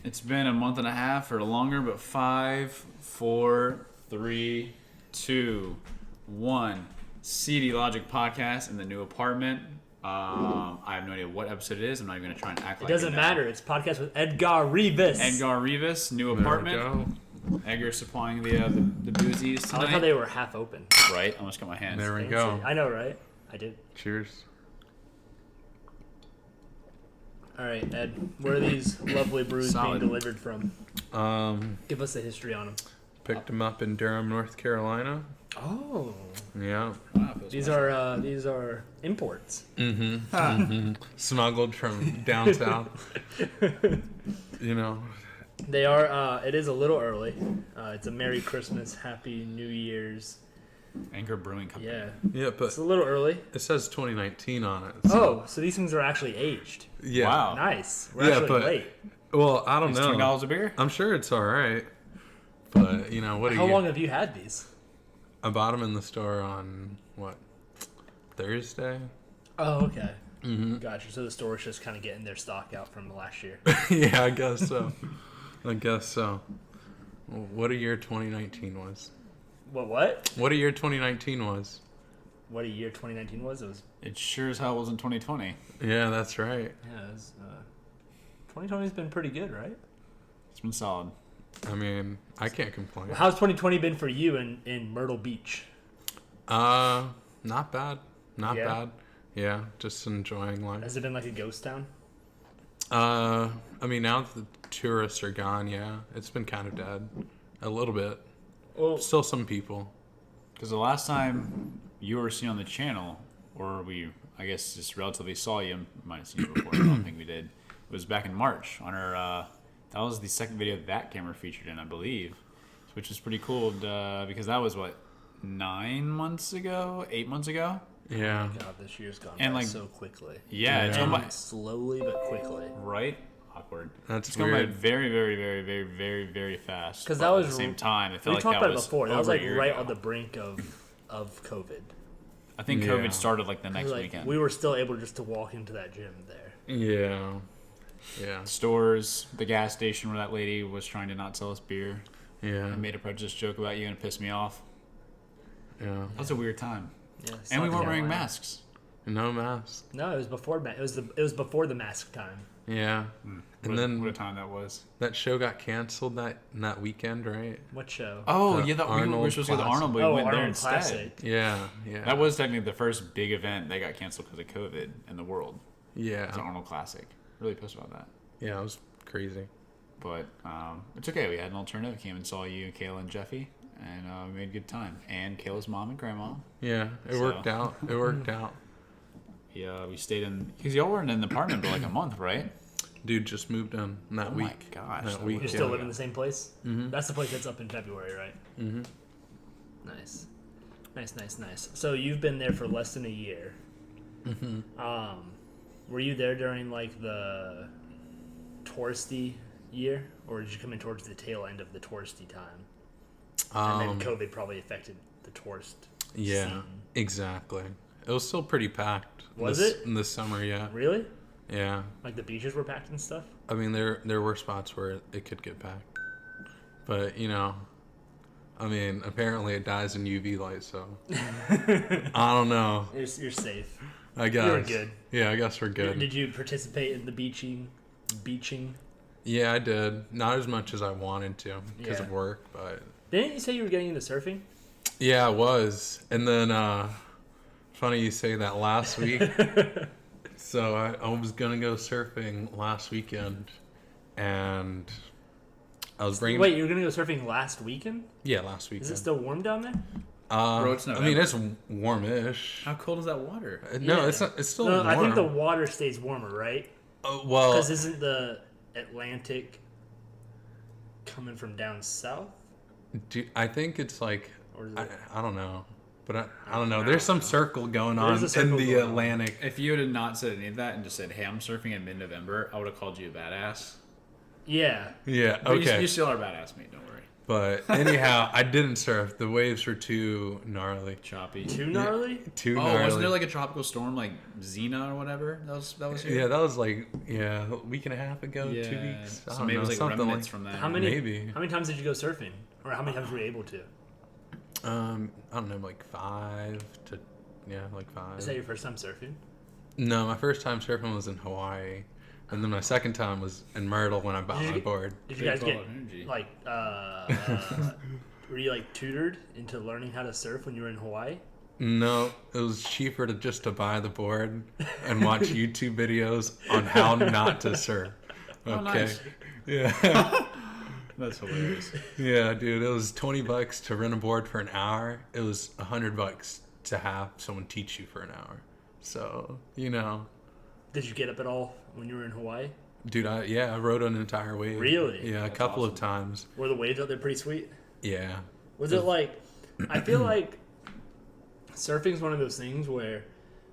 It's been a month and a half or longer, but 5, 4, 3, 2, 1. CD Logic Podcast in the new apartment. I have no idea what episode it is. I'm not even going to try and act like it. It doesn't matter. It's podcast with Edgar Rivas. Edgar Rivas, new apartment. Edgar supplying the boozies tonight. I like how they were half open. Right? I almost got my hands. There we Fancy. go. I know, right? I did. Cheers. All right, Ed. Where are these lovely brews Solid. being delivered from? Give us a history on them. Picked them up in Durham, North Carolina. Oh. Yeah. Wow, These are imports. Smuggled from down south. You know. They are. It is a little early. It's a Merry Christmas, Happy New Year's. Anchor Brewing Company. Yeah. Yeah, but It's a little early. it says 2019 on it. So these things are actually aged. Yeah. Wow. Nice. We're Yeah, actually but- late. Well, I don't It's know. $20 a beer? I'm sure it's all right. But, you know, what do How you... long have you had these? I bought them in the store on, Thursday? Oh, okay. Gotcha. So the store's just kind of getting their stock out from last year. Yeah, I guess so. Well, what a year 2019 was. What? What a year 2019 was. What a year 2019 was? It was. It sure as hell wasn't 2020. Yeah, that's right. Yeah. It was, 2020's been pretty good, right? It's been solid. I mean, I can't complain. How's 2020 been for you in Myrtle Beach? Not bad. Not Yeah? bad. Yeah, just enjoying life. Has it been like a ghost town? I mean, now that the tourists are gone, yeah, it's been kind of dead. A little bit. Well, Still some people. Because the last time you were seen on the channel, or we, I guess, just relatively saw you, might have seen you before, I don't think we did, it was back in March on our, that was the second video that camera featured in, I believe, which was pretty cool because that was, 9 months ago, 8 months ago? Yeah. God, this year's gone And, by like, so quickly. Yeah, it's Yeah. gone by, Slowly but quickly. right? Awkward. That's It's gone by weird. very, very, very, very, very, very fast. 'Cause but that was at the same time, it We felt like talked that about it was before. That was over a like year right ago. on the brink of COVID. I think Yeah. COVID started like the next Like, weekend. we were still able just to walk into that gym there. Yeah. Yeah. Stores, the gas station where that lady was trying to not sell us beer. Yeah. I made a prejudice joke about you and it pissed me off. Yeah. That was a weird time. Yeah, And we South weren't wearing Carolina. masks. No mask. No, it was before. It was before the mask time. Yeah. What, And then what a time that was. that show got canceled that weekend, right? What show? Oh, The yeah, we were Arnold supposed to go to Classic. Arnold, but we Oh, went there Arnold instead. Classic. Yeah. Yeah. That was technically the first big event that got canceled because of COVID in the world. Yeah. It's an Arnold Classic. Really pissed about that. Yeah, it was crazy. But it's okay. We had an alternative. Came and saw you, Kayla, and Jeffy, and we made a good time. And Kayla's mom and grandma. Yeah, it So- worked out. It worked out. Yeah, we stayed in because y'all were in an apartment for like a month, right? Dude just moved in that Oh my week. gosh, That that week. You was- still Yeah. live in the same place? Mhm. That's the place that's up in February, right? Mhm. Nice. Nice. So you've been there for less than a year. Mhm. Were you there during like the touristy year, or did you come in towards the tail end of the touristy time? And then COVID probably affected the tourist Yeah, scene. exactly. It was still pretty packed. Was this, it? in the summer? Yeah, Really? yeah. Like the beaches were packed and stuff? I mean, there were spots where it could get packed, but I mean, apparently it dies in UV light, so I don't know. You're safe. I guess You were good. Yeah, I guess we're good. Did you participate in the beaching? Yeah, I did. Not as much as I wanted to because Yeah. of work, but Didn't you say you were getting into surfing? yeah, I was. And then, funny you say that last week. So I was gonna go surfing last weekend, and I was bringing. Wait, you were gonna go surfing last weekend? Yeah, last weekend. Is it still warm down there? Bro, it's I November. mean, it's warmish. How cold is that water? No, Yeah. it's not. It's still No, warm. I think the water stays warmer, right? Well, Because isn't the Atlantic coming from down south? I think it's like Or is I, it? I don't know, but I don't know. There's some circle going on There's a circle in the going on. Atlantic. If you had not said any of that and just said, "Hey, I'm surfing in mid-November," I would have called you a badass. Yeah. Yeah. But Okay. you still are a badass, mate. Don't worry. But anyhow, I didn't surf. The waves were too gnarly. Choppy. Too gnarly? Too Oh, gnarly. wasn't there like a tropical storm like Xena or whatever? That was here? Yeah, that was like a week and a half ago, 2 weeks. I So don't maybe know, it was like something remnants from that. Maybe. How many times did you go surfing? Or how many times were you able to? I don't know, like 5 to like 5. Is that your first time surfing? No, my first time surfing was in Hawaii, and then my second time was in Myrtle when I bought my board. Did you guys Big get ball of energy. like were you like tutored into learning how to surf when you were in Hawaii? No, it was cheaper to buy the board and watch YouTube videos on how not to surf. Okay. Oh, nice. Yeah. That's hilarious. Yeah, dude, it was $20 to rent a board for an hour. It was $100 to have someone teach you for an hour. So, Did you get up at all when you were in Hawaii? dude, I rode an entire wave. Really? Yeah, a That's couple of awesome. times. Were the waves out there pretty sweet? Yeah. Was it like I feel like surfing's one of those things where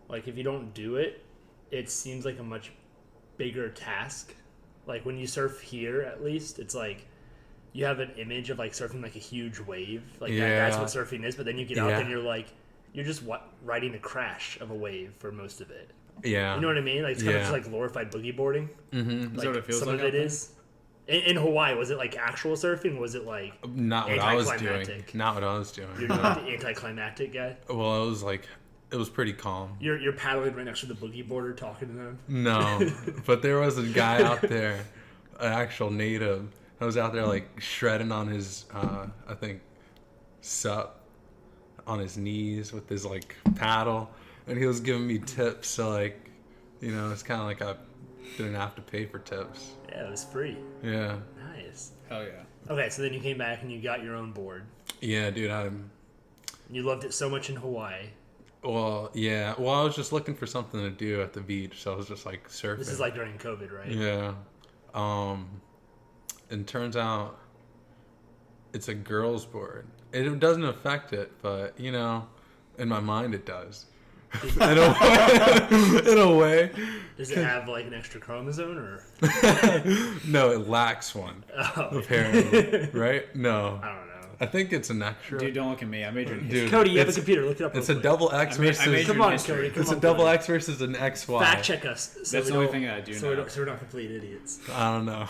like if you don't do it, it seems like a much bigger task. Like when you surf here at least, it's like you have an image of like surfing like a huge wave. Like that's Yeah. what surfing is, but then you get out Yeah. and you're like you're just riding a crash of a wave for most of it. Yeah. You know what I mean? Like it's kind of Yeah. just like glorified boogie boarding. Mm-hmm. Is that what it feels some like of out it there? is. In Hawaii, was it like actual surfing? Or was it like Not what I was doing. Anticlimactic. Not what I was doing. you're not the anticlimactic guy? Well, it was pretty calm. You're paddling right next to the boogie boarder, talking to them. No, but there was a guy out there, an actual native. I was out there like shredding on his, I think, sup, on his knees with his like paddle, and he was giving me tips. So like, it's kind of like I didn't have to pay for tips. Yeah, it was free. Yeah, Nice. Hell yeah. Okay, so then you came back and you got your own board. yeah, dude. You loved it so much in Hawaii. Well, yeah. Well, I was just looking for something to do at the beach, so I was just like surfing. This is like during COVID, right? Yeah. And turns out it's a girl's board. It doesn't affect it, but in my mind it does. in a way. In a way. Does it have like an extra chromosome or? No, it lacks one. Oh. Apparently, right? No, I don't know. I think it's an extra. Dude, don't look at me. I majored in Dude, history. Cody, you have a it's- computer. Look it up. It's real a quick. double X I versus. majored Come in on, history. Cody. Come It's a on, double Cody. X versus an XY. Fact check us. So That's we the only don't- thing that I do so we know. don't- So we're not complete idiots. I don't know,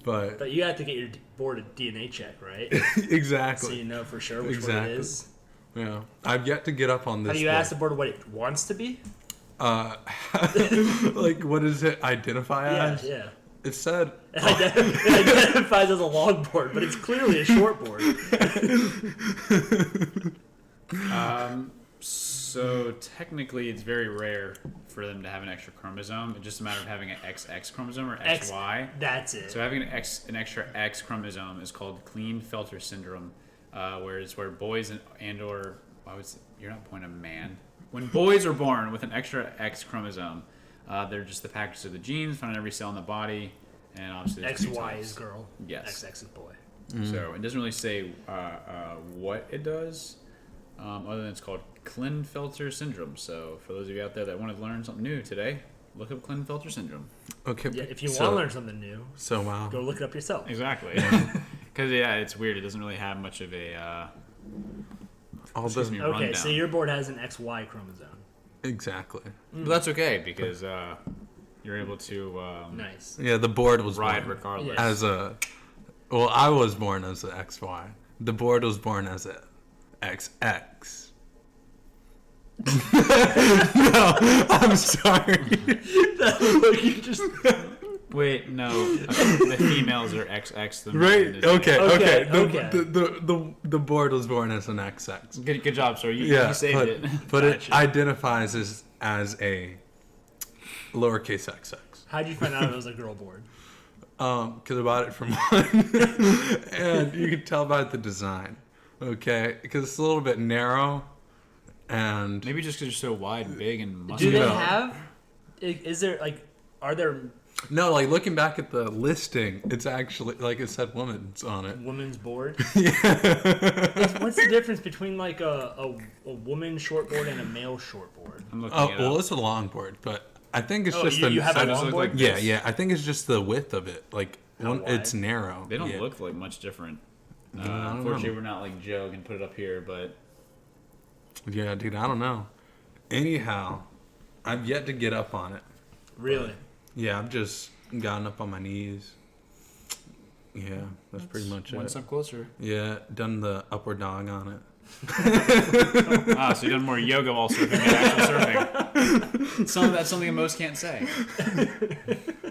but But you have to get your board a DNA check, right? exactly. So you know for sure which one Exactly. it is. Yeah, I've yet to get up on this. Have you board. asked the board what it wants to be? Like what does it identify as? Yeah. It said It identifies as a long board, but it's clearly a short board. So technically, it's very rare for them to have an extra chromosome. It's just a matter of having an XX chromosome or XY. That's it. So having an extra X chromosome is called Klinefelter syndrome, where boys and/or you're not born a man. When boys are born with an extra X chromosome, they're just the package of the genes found in every cell in the body, and obviously there's two XY types. is girl. Yes. XX is boy. So it doesn't really say what it does, other than it's called Klinefelter syndrome. So for those of you out there that want to learn something new today, look up Klinefelter syndrome. okay. Yeah, if you so, want to learn something new, wow. go look it up yourself. Exactly. Because it's weird. It doesn't really have much of a All excuse the me, Okay, rundown. so your board has an XY chromosome. exactly. But that's okay because you're able to Nice. Yeah, the board was ride born regardless. Yeah. as a. Well, I was born as an XY. The board was born as a XX. No, I'm sorry. Look, you just Wait, no. The females are XX. The men Right? is- Okay. Okay, Okay. okay. The board was born as an XX. Good job, sir. You Yeah, saved but, it. but it Gotcha. identifies as a lowercase XX. how'd you find out it was a girl board? Because I bought it from one, and you can tell by the design. Okay, because it's a little bit narrow, and Maybe just because you're so wide and big and Do muscular. they No. have? Is there are there no, like looking back at the listing, it's actually like it said women's on it. women's board? Yeah. What's the difference between like a woman shortboard and a male shortboard? I'm looking Oh it well, up. it's a longboard, but I think it's Oh, just you have So a does it look longboard? like yeah. I think it's just the width of it. Like How it's wide? narrow. They don't yeah. look like much different. I don't know. Unfortunately, we're not like Joe can put it up here, but Yeah, dude, I don't know. Anyhow, I've yet to get up on it. Really? Yeah, I've just gotten up on my knees. Yeah, that's pretty much one it. step closer. Yeah, done the upward dog on it. So you've done more yoga while surfing than actual surfing. That's something most can't say.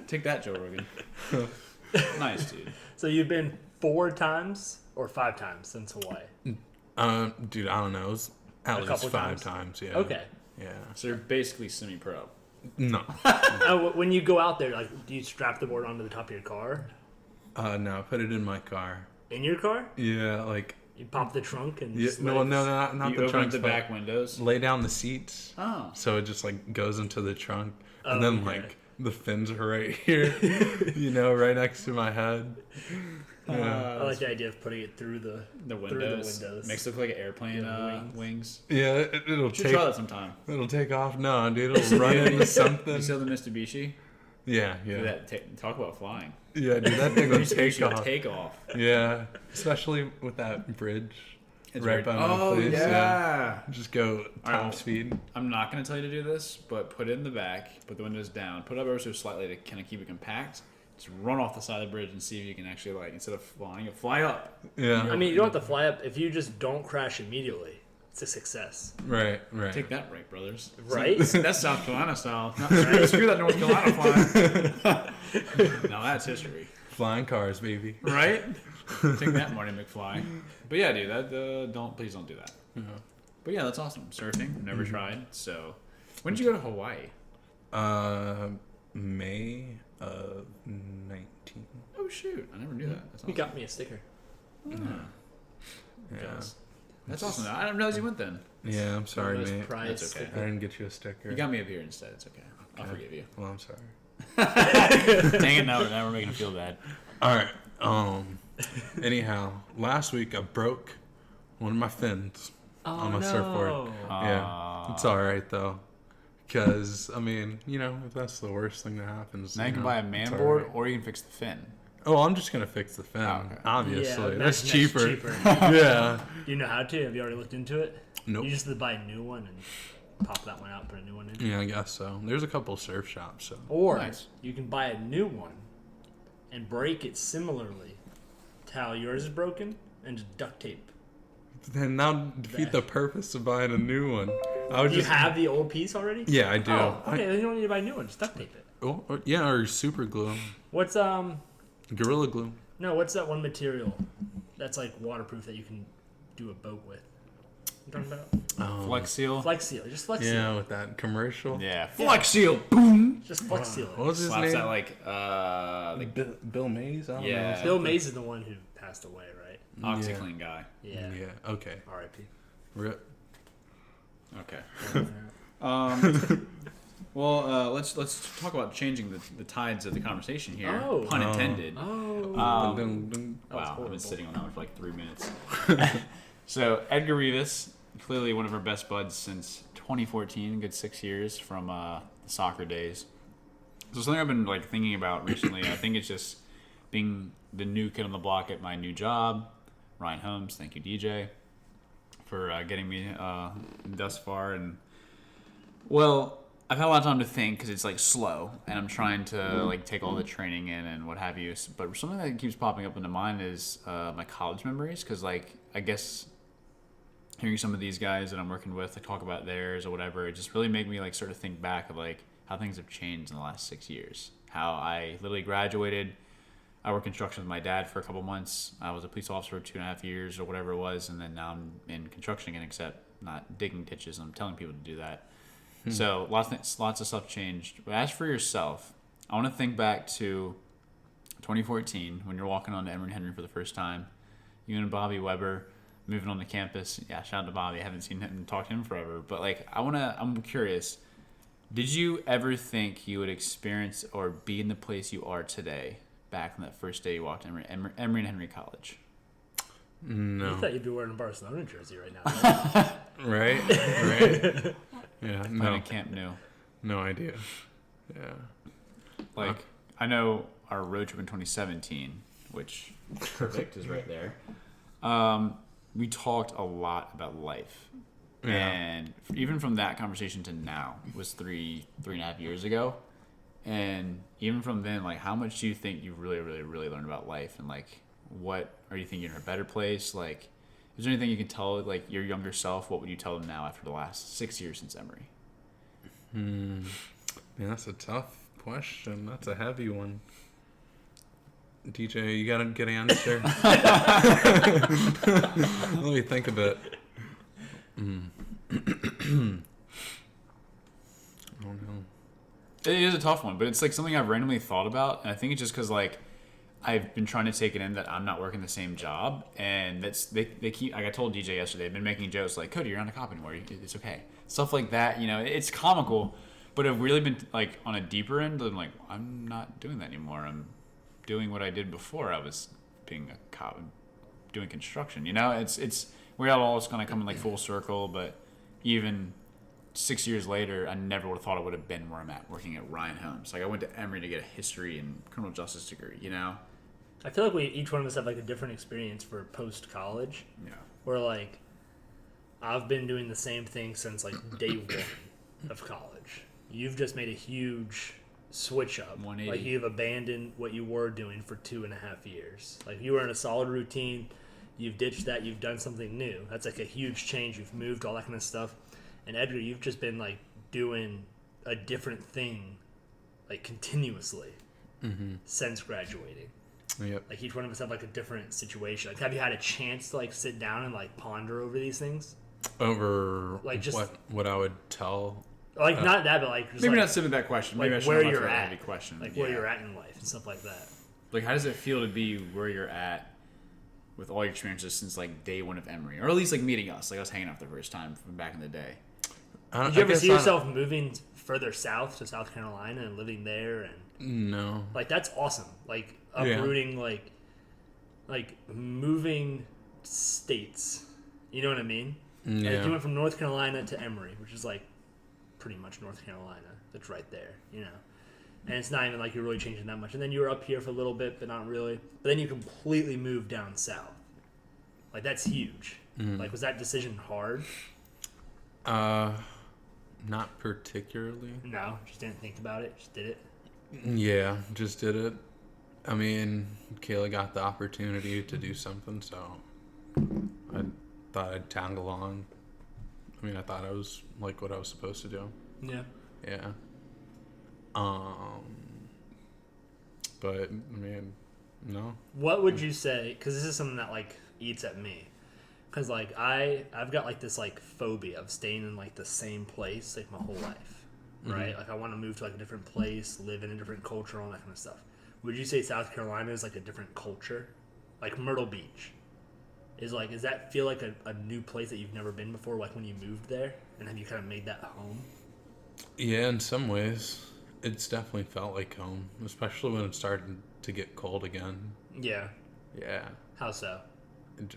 Take that, Joe Rogan. Nice, dude. So you've been 4 times or 5 times since Hawaii? Dude, I don't know. It was at least couple 5 times. Yeah. Okay. Yeah. So you're basically semi-pro. No. When you go out there, like, do you strap the board onto the top of your car? No, I put it in my car. In your car? Yeah, like. You pop the trunk and Yeah, just no, let it- not You the open trunk. up the back windows. Lay down the seats. Oh. So it just like goes into the trunk, Oh, and then okay. like the fins are right here, right next to my head. Yeah. I like the idea of putting it through the windows. windows. Makes it look like an airplane Yeah, wings. Yeah, it'll Should take. try that sometime. It'll take off. No, dude, it'll run into something. You saw the Mitsubishi? Yeah, Do yeah, that talk about flying. yeah, dude. That thing will take Mitsubishi off. take off. Yeah, especially with that bridge It's right weird. by my Oh, place. yeah. Just go top Alright. speed. I'm not going to tell you to do this, but put it in the back, put the windows down, put it up ever so slightly to kind of keep it compact. Just run off the side of the bridge and see if you can actually, like, instead of flying, you fly up. Yeah. I mean, you don't have to fly up. If you just don't crash immediately, it's a success. Right. Take that right, brothers. Right? That's South Carolina style. Screw that North Carolina flying. Now that's history. Flying cars, baby. Right? Take that, Marty McFly. But yeah, dude, that please don't do that. Yeah. But yeah, that's awesome. Surfing, never Mm-hmm. tried. So, when did you go to Hawaii? May of 19. Oh shoot, I never knew that. That's You awesome. got me a sticker. Yeah. Jealous. That's awesome. I didn't realize you went then. Yeah, I'm sorry, Most mate. prized That's okay. I sticker. didn't get you a sticker. You got me up here instead. It's okay. I'll Okay. forgive you. Well, I'm sorry. Dang it! Now we're making him feel bad. All right. Anyhow, last week I broke one of my fins on my surfboard. Yeah, it's all right though, because I mean, if that's the worst thing that happens, Now you can buy a man it's all board, right. or you can fix the fin. Oh, I'm just gonna fix the fin. Oh, okay. Obviously, Yeah, that's that's cheaper. cheaper. Yeah. Do you know how to? Have you already looked into it? Nope. You just have to buy a new one and pop that one out, put a new one in. Yeah, I guess so. There's a couple surf shops. So. Or Nice. you can buy a new one and break it similarly to how yours is broken and just duct tape. Then now defeat the purpose of buying a new one. I would Do you just. have the old piece already? Yeah, I do. Oh, okay, then you don't need to buy a new one. Just duct tape it. Yeah, or super glue, What's Gorilla Glue. no? What's that one material that's like waterproof that you can do a boat with? You talking about Flex Seal. Flex Seal? Just Flex Seal. Yeah, with that commercial. Yeah, Flex Seal. Boom. Just Flex Seal. What was his Slaps name? that like Bill Mays. I don't Yeah. know. Bill Mays is the one who passed away, right? OxyClean guy. Yeah. Yeah. Okay. R.I.P. Rip. Okay. Well, let's talk about changing the tides of the conversation here. Oh. Pun intended. Oh. Um, Dun, dun, Wow, I've horrible. been sitting on that one for like 3 minutes. So Edgar Rivas, clearly one of our best buds since 2014, good 6 years from the soccer days. So something I've been like thinking about recently, I think it's just being the new kid on the block at my new job. Ryan Holmes, thank you DJ, for getting me thus far. And well, I've had a lot of time to think because it's like slow, and I'm trying to like take all the training in and what have you. But something that keeps popping up into mind is my college memories, because like I guess hearing some of these guys that I'm working with like, talk about theirs or whatever, it just really made me like sort of think back of like how things have changed in the last 6 years. How I literally graduated. I worked construction with my dad for a couple months. I was a police officer for 2.5 years or whatever it was, and then now I'm in construction again, except not digging ditches. I'm telling people to do that. So lots of stuff changed. But as for yourself, I want to think back to 2014 when you're walking on to Emory Henry for the first time. You and Bobby Weber moving on the campus. Yeah, shout out to Bobby. I haven't seen him and talked to him forever. But like, I'm curious. Did you ever think you would experience or be in the place you are today back on that first day you walked in Emory and Henry College? You No. thought you'd be wearing a Barcelona jersey right now. Right. Right. Yeah. Playing No. at Camp Nou. No idea. Yeah. We talked a lot about life. Yeah. And even from that conversation to now was 3.5 years ago. And even from then, like, how much do you think you've really, really, really learned about life? And, like, what are you thinking you're in a better place? Like, is there anything you can tell, like, your younger self? What would you tell them now after the last 6 years since Emory? Man, that's a tough question. That's a heavy one. DJ, you got a good answer? Let me think of it. I don't know. It is a tough one, but it's like something I've randomly thought about, and I think it's just because like I've been trying to take it in that I'm not working the same job, and that's they keep like I told DJ yesterday, they've been making jokes like, Cody, you're not a cop anymore, it's okay, stuff like that. You know, it's comical, but I've really been like on a deeper end. I'm like, I'm not doing that anymore. I'm doing what I did before. I was being a cop, doing construction. You know, it's we're all just gonna come in like full circle, but even 6 years later, I never would have thought it would have been where I'm at, working at Ryan Holmes. Like, I went to Emory to get a history and criminal justice degree, you know? I feel like each one of us have like a different experience for post-college. Yeah. Where like, I've been doing the same thing since like day one of college. You've just made a huge switch up. 180. Like, you've abandoned what you were doing for 2.5 years. Like, you were in a solid routine. You've ditched that. You've done something new. That's like a huge change. You've moved, all that kind of stuff. And Edgar, you've just been like doing a different thing, like continuously since graduating. Yep. Like, each one of us have like a different situation. Like, have you had a chance to like sit down and like ponder over these things? Over Like, just what I would tell. Like, not that, but like just Maybe like, not sit with that question. like Maybe I should where have you're a at, heavy question. like where you're at in life and stuff like that. Like, how does it feel to be where you're at with all your experiences since like day one of Emory, or at least like meeting us, like us hanging out the first time from back in the day? Did you ever see yourself moving further south to South Carolina and living there? And No. like, that's awesome. Like, uprooting, like moving states. You know what I mean? Yeah. Like, you went from North Carolina to Emory, which is like pretty much North Carolina. That's right there, you know. And it's not even like you're really changing that much. And then you were up here for a little bit, but not really. But then you completely moved down south. Like, that's huge. Like, was that decision hard? Not particularly. No, just didn't think about it. Just did it. Yeah, just did it. I mean, Kayla got the opportunity to do something, so I thought I'd tag along. I mean, I thought I was like what I was supposed to do. Yeah. Yeah. But I mean, no. What would you say? Because this is something that like eats at me. Because like I've got like this like phobia of staying in like the same place like my whole life, right? Like, I want to move to like a different place, live in a different culture, all that kind of stuff. Would you say South Carolina is like a different culture? Like Myrtle Beach is like, does that feel like a new place that you've never been before? Like when you moved there, and have you kind of made that home? Yeah, in some ways, it's definitely felt like home, especially when it started to get cold again. Yeah. Yeah. How so?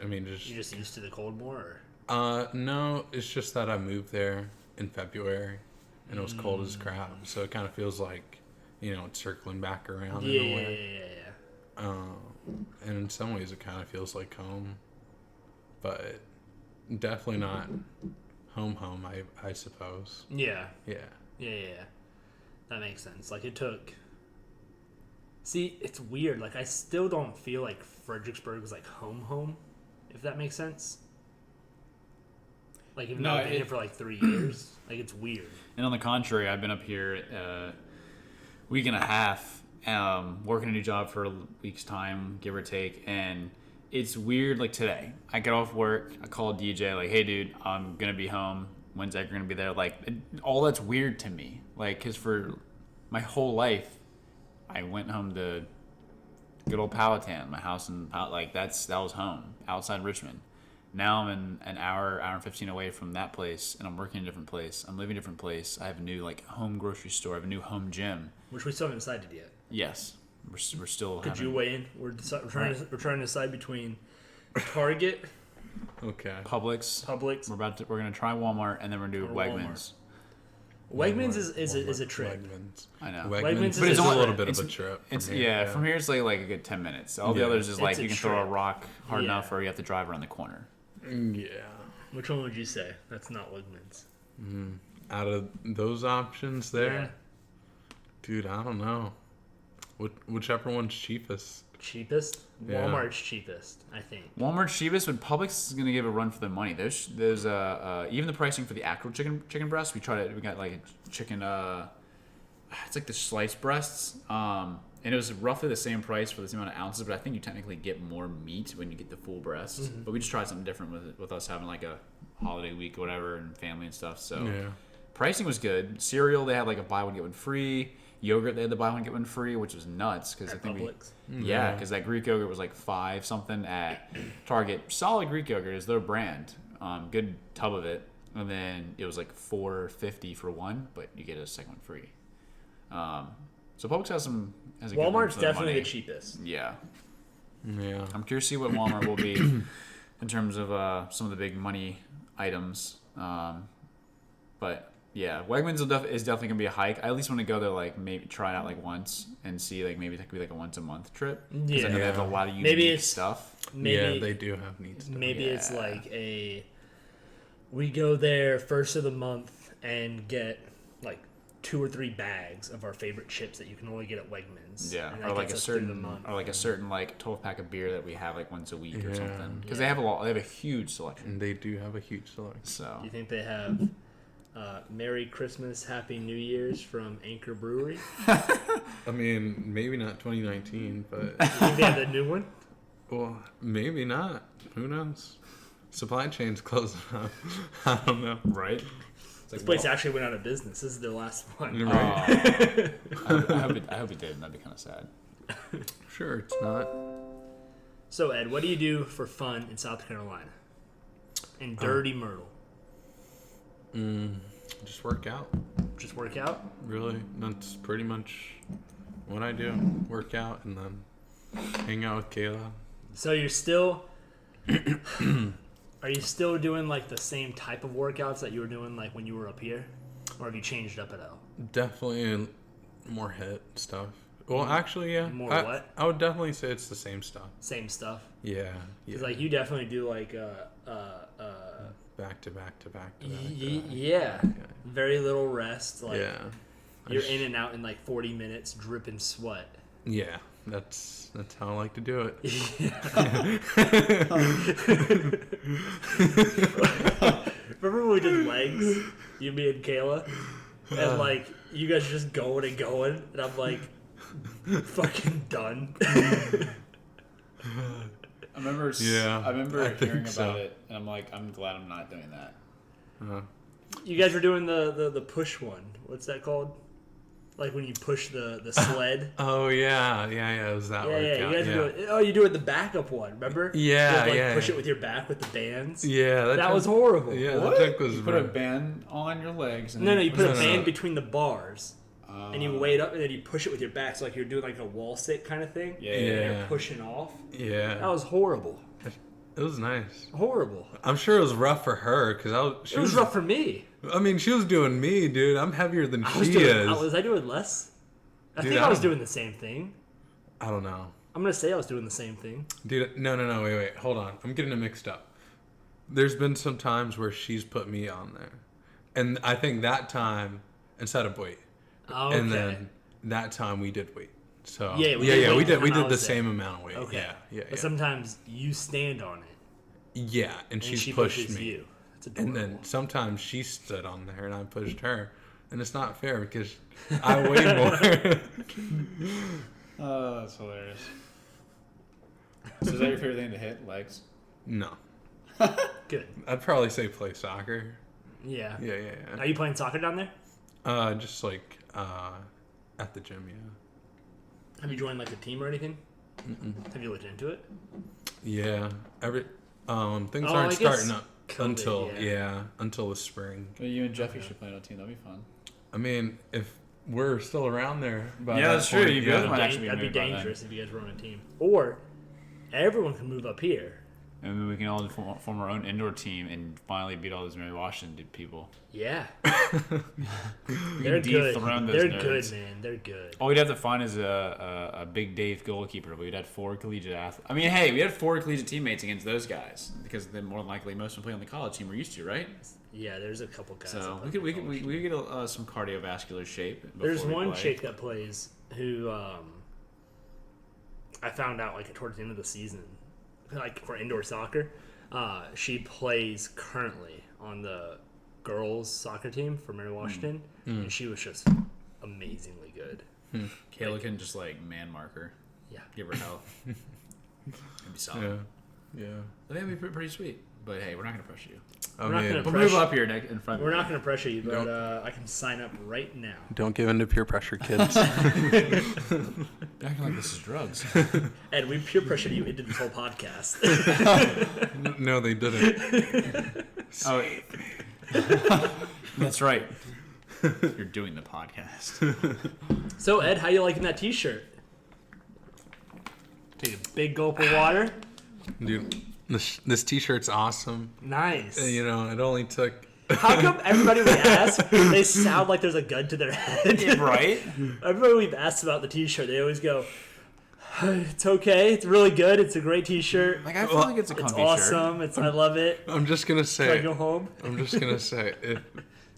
I mean, just You just used to the cold more? Or? No, it's just that I moved there in February, and it was cold as crap. So it kind of feels like, you know, it's circling back around in a way. Yeah. And in some ways, it kind of feels like home, but definitely not home. I suppose. Yeah. Yeah. Yeah. That makes sense. Like, it took... See, it's weird. Like, I still don't feel like Fredericksburg is like home, if that makes sense. Like, even though I've been here for like 3 years. Like, it's weird. And on the contrary, I've been up here a week and a half, working a new job for a week's time, give or take, and it's weird. Like, today, I get off work, I call DJ, like, hey, dude, I'm going to be home. When's Edgar going to be there? Like, all that's weird to me. Like, because for my whole life, I went home to good old Powhatan, my house in like that was home outside Richmond. Now I'm in an hour and 15 away from that place, and I'm working in a different place. I'm living in a different place. I have a new like home grocery store. I have a new home gym. Which we still haven't decided yet. Yes, we're still. Could you weigh in? We're trying to decide between Target, Okay. Publix. Publix. We're gonna try Walmart, and then we're gonna do Or Wegmans. Wegmans is a trip. Wegmans. I know. Wegmans But is it's a only- little bit It's, of a trip. it's from here, from here it's like a good 10 minutes. All the Yeah. others is like It's a you can throw a trip. rock hard Yeah. enough, or you have to drive around the corner. Yeah. Which one would you say? That's not Wegmans. Out of those options there, Yeah. dude, I don't know. Whichever one's cheapest. Cheapest? Yeah. Walmart's cheapest, I think. Walmart's cheapest, but Publix is gonna give a run for their money. There's even the pricing for the actual chicken breast. We got like a chicken. It's like the sliced breasts. And it was roughly the same price for the same amount of ounces, but I think you technically get more meat when you get the full breast. Mm-hmm. But we just tried something different with us having like a holiday week or whatever and family and stuff. So Yeah. pricing was good. Cereal, they had like a buy one get one free. Yogurt, they had the buy one get one free, which was nuts because I At think Publix. yeah, because that Greek yogurt was like $5 something at Target. Solid Greek yogurt is their brand. Good tub of it, and then it was like $4.50 for one, but you get a second one free. So Publix has a good run Walmart's for their definitely money. the cheapest. Yeah, Yeah. I'm curious to see what Walmart will be in terms of some of the big money items. But yeah, Wegmans is definitely gonna be a hike. I at least want to go there, like maybe try it out like once and see like maybe that could be like a once a month trip. Because I know they have a lot of unique Maybe it's- stuff. Maybe Yeah, they do have neat stuff. Maybe it's Yeah. like we go there first of the month and get like 2 or 3 bags of our favorite chips that you can only get at Wegmans. Yeah, and that or like gets a us through the certain, month. or like a certain like 12 pack of beer that we have like once a week or Yeah. something. Because Yeah. they have a huge selection. And they do have a huge selection. So Do you think they have Merry Christmas, Happy New Year's from Anchor Brewery? I mean, maybe not 2019, but You think they have the new one? well, maybe not. Who knows? Supply chain's closing up. I don't know. right. It's This like, place actually went out of business. This is their last one. Right. I hope it did. That'd be kind of sad. Sure, it's not. So, Ed, what do you do for fun in South Carolina? In Dirty Myrtle? Just work out. Just work out? Really, that's pretty much what I do. Work out and then hang out with Kayla. So you're still... Are you still doing like the same type of workouts that you were doing like when you were up here? Or have you changed up at all? Definitely more HIIT stuff. Well, actually, yeah. More I, what? I would definitely say it's the same stuff. Same stuff? Yeah. Yeah. Because like you definitely do like Back to back to back to back. yeah. Very little rest. Like Yeah. you're in and out in like 40 minutes, dripping sweat. Yeah. That's how I like to do it. Remember when we did legs? You, me, and Kayla? And like you guys are just going and going, and I'm like fucking done. I remember. Yeah, I remember I think hearing so. about it, and I'm like, I'm glad I'm not doing that. You guys were doing the push one. What's that called? Like when you push the sled. Oh yeah. It was that Yeah, workout. you guys are doing. Oh, you doing the backup one? Remember? Yeah, You have to, like, yeah. Push it with your back with the bands. Yeah, That was horrible. Yeah, What? that trick was You put a rough. band on your legs. And No, you put a No. band between the bars, and you weight up, and then you push it with your back, so like you're doing like a wall sit kind of thing. Yeah. And Yeah. you're pushing off. That Yeah, was horrible. it was nice. Horrible. I'm sure it was rough for her because It was rough for me. I mean, she was doing me, dude. I'm heavier than I was she doing. is. Was I doing less? I Dude, think I I was don't- doing the same thing. I don't know, I'm gonna say I was doing the same thing. dude. No, wait, hold on. I'm getting it mixed up. There's been some times where she's put me on there, and I think that time instead of weight, Okay. and then that time we did weight. So Yeah, we yeah, did yeah, weight we the did time we I did the was there. same amount of weight. Okay. Yeah. But sometimes you stand on it, Yeah, and and she's she pushed pushes me. you. That's adorable. And then sometimes she stood on there and I pushed her. And it's not fair because I weigh more. Oh, that's hilarious. So is that your favorite thing to hit? Legs? No. Good. I'd probably say play soccer. Yeah. Yeah. Are you playing soccer down there? Just like at the gym, yeah. Have you joined like a team or anything? Have you looked into it? Yeah. Things Oh, aren't I guess starting up COVID, until the spring. Well, you and Jeffy should play on a team. That'd be fun. I mean, if we're still around there, by Yeah, that that's true. point, You yeah. both might actually be That'd be moved by then. dangerous if you guys were on a team. Or everyone can move up here, And then we can all form our own indoor team and finally beat all those Mary Washington people. Yeah. They're good. Those They're nerds. good, man. They're good. All we'd have to find is a Big Dave goalkeeper, but we'd had 4 collegiate athletes. I mean, hey, we had 4 collegiate teammates against those guys because then more than likely most of them play on the college team we're used to, right? Yeah, there's a couple guys. So we could get some cardiovascular shape. There's one chick that plays who I found out like towards the end of the season, like for indoor soccer. She plays currently on the girls soccer team for Mary Washington, and she was just amazingly good. Kayla can just like man marker. Yeah, Give her help. It'd be solid. Yeah. I think it'd be pretty sweet. But hey, we're not gonna pressure you. We're not gonna We'll move up here Nick, in front. We're not going to pressure you, but I can sign up right now. Don't give in to peer pressure, kids. Acting like this is drugs. Ed, we peer pressured you into this whole podcast. No, they didn't. Oh, that's right. You're doing the podcast. So, Ed, how you liking that T-shirt? Take a big gulp of water. Dude, this T-shirt's awesome. Nice. You know, it only took... How come everybody we ask, they sound like there's a gun to their head? Right? Everybody we've asked about the T-shirt, they always go, "It's okay. It's really good. It's a great T-shirt. Like I feel like it's a It's comfy awesome. I love it." I'm just going to Can I say... go home? I'm just going to say,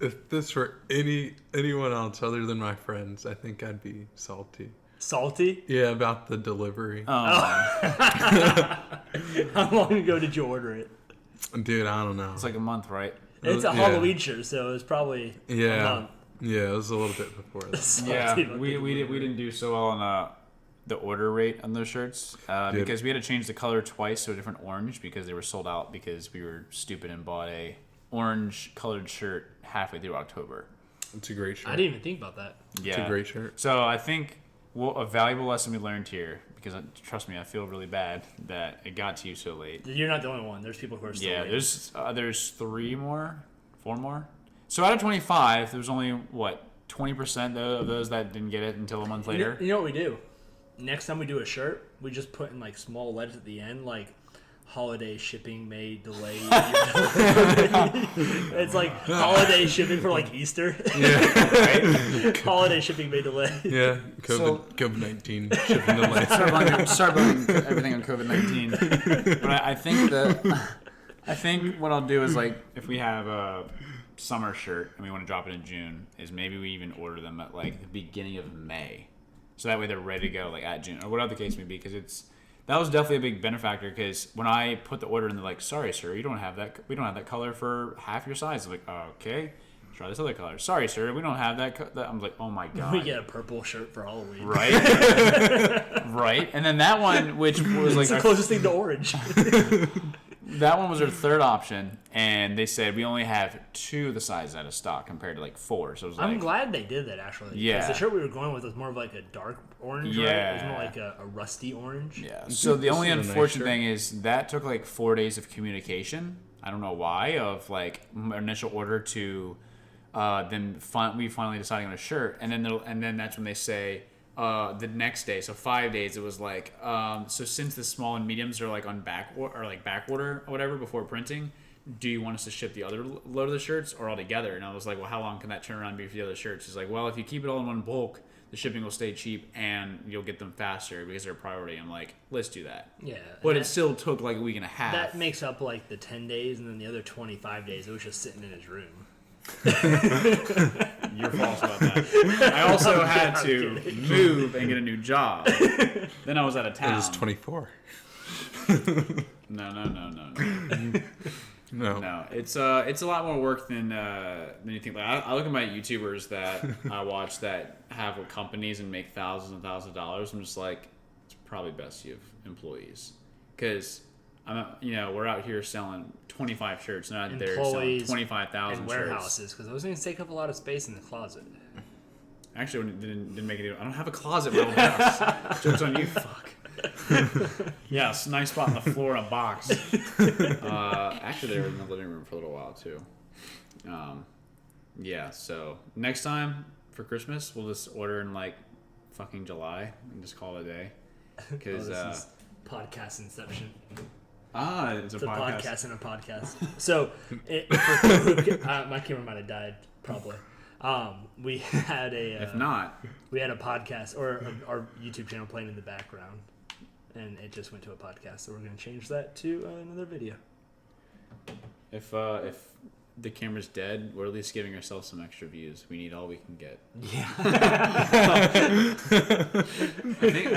if this were anyone else other than my friends, I think I'd be salty. Salty? Yeah, about the delivery. How long ago did you order it? Dude, I don't know. It's like a month, right? It's a Yeah. Halloween shirt, so it's probably a month. Yeah, it was a little bit before that. Salty Yeah, about we the- didn't do so well on the order rate on those shirts because we had to change the color twice to a different orange because they were sold out because we were stupid and bought a orange colored shirt halfway through October. It's a great shirt. I didn't even think about that. Yeah, It's a great shirt. So I think a valuable lesson we learned here, because trust me, I feel really bad that it got to you so late. You're not the only one. There's people who are still Yeah, waiting. there's 4 more. So out of 25, there was only 20% of those that didn't get it until a month later. You know what we do? Next time we do a shirt, we just put in like small letters at the end, like holiday shipping may delay. It's like holiday shipping for like Easter. Right? Holiday shipping may delay. Yeah, COVID-19 shipping delay. Start blaming everything on COVID-19. But I think what I'll do is like if we have a summer shirt and we want to drop it in June, is maybe we even order them at like the beginning of May, so that way they're ready to go like at June or whatever the case may be. Because that was definitely a big benefactor. Because when I put the order in, they're like, "Sorry, sir, we don't have that color for half your size." I'm like, oh, "Okay, try this other color." "Sorry, sir, we don't have that." I'm like, "Oh my god." We get a purple shirt for Halloween. Right. Right. And then that one, which was like It's the closest thing to orange. that one was our third option, and they said we only have 2 of the sizes out of stock compared to like 4. So it was like, I'm glad they did that actually. 'Cause Yeah. the shirt we were going with was more of like a dark orange. Right? It was more like a rusty orange. yeah. So the only This is a nice unfortunate shirt. thing is that took like 4 days of communication. I don't know why. Of like initial order to we finally deciding on a shirt, and then that's when they say. The next day, so 5 days, it was like, so since the small and mediums are like on back order or whatever before printing, do you want us to ship the other load of the shirts or all together? And I was like, well, how long can that turnaround be for the other shirts? He's like, well, if you keep it all in one bulk, the shipping will stay cheap and you'll get them faster because they're a priority. I'm like, let's do that. Yeah. But it still took like a week and a half. That makes up like the 10 days, and then the other 25 days, it was just sitting in his room. You're false about that. I also had to move and get a new job. Then I was out of It town. was 24. No. No. It's a lot more work than you think. Like I look at my YouTubers that I watch that have companies and make thousands and thousands of dollars. I'm just like, it's probably best you have employees, because we're out here selling 25 shirts, not there selling Employees 25,000 and shirts. warehouses, because those things take up a lot of space in the closet. Actually, didn't make it. I don't have a closet in my own house. Joke's on you, fuck. Yeah, it's a nice spot on the floor in a box. Actually, they were in the living room for a little while too. Yeah. So next time for Christmas, we'll just order in like fucking July and just call it a day. Because This is podcast inception. It's It's a podcast. podcast and a podcast. So, my camera might have died, probably. We had If not, we had a podcast or our YouTube channel playing in the background, and it just went to a podcast. So we're going to change that to another video. if the camera's dead, we're at least giving ourselves some extra views. We need all we can get. Yeah. I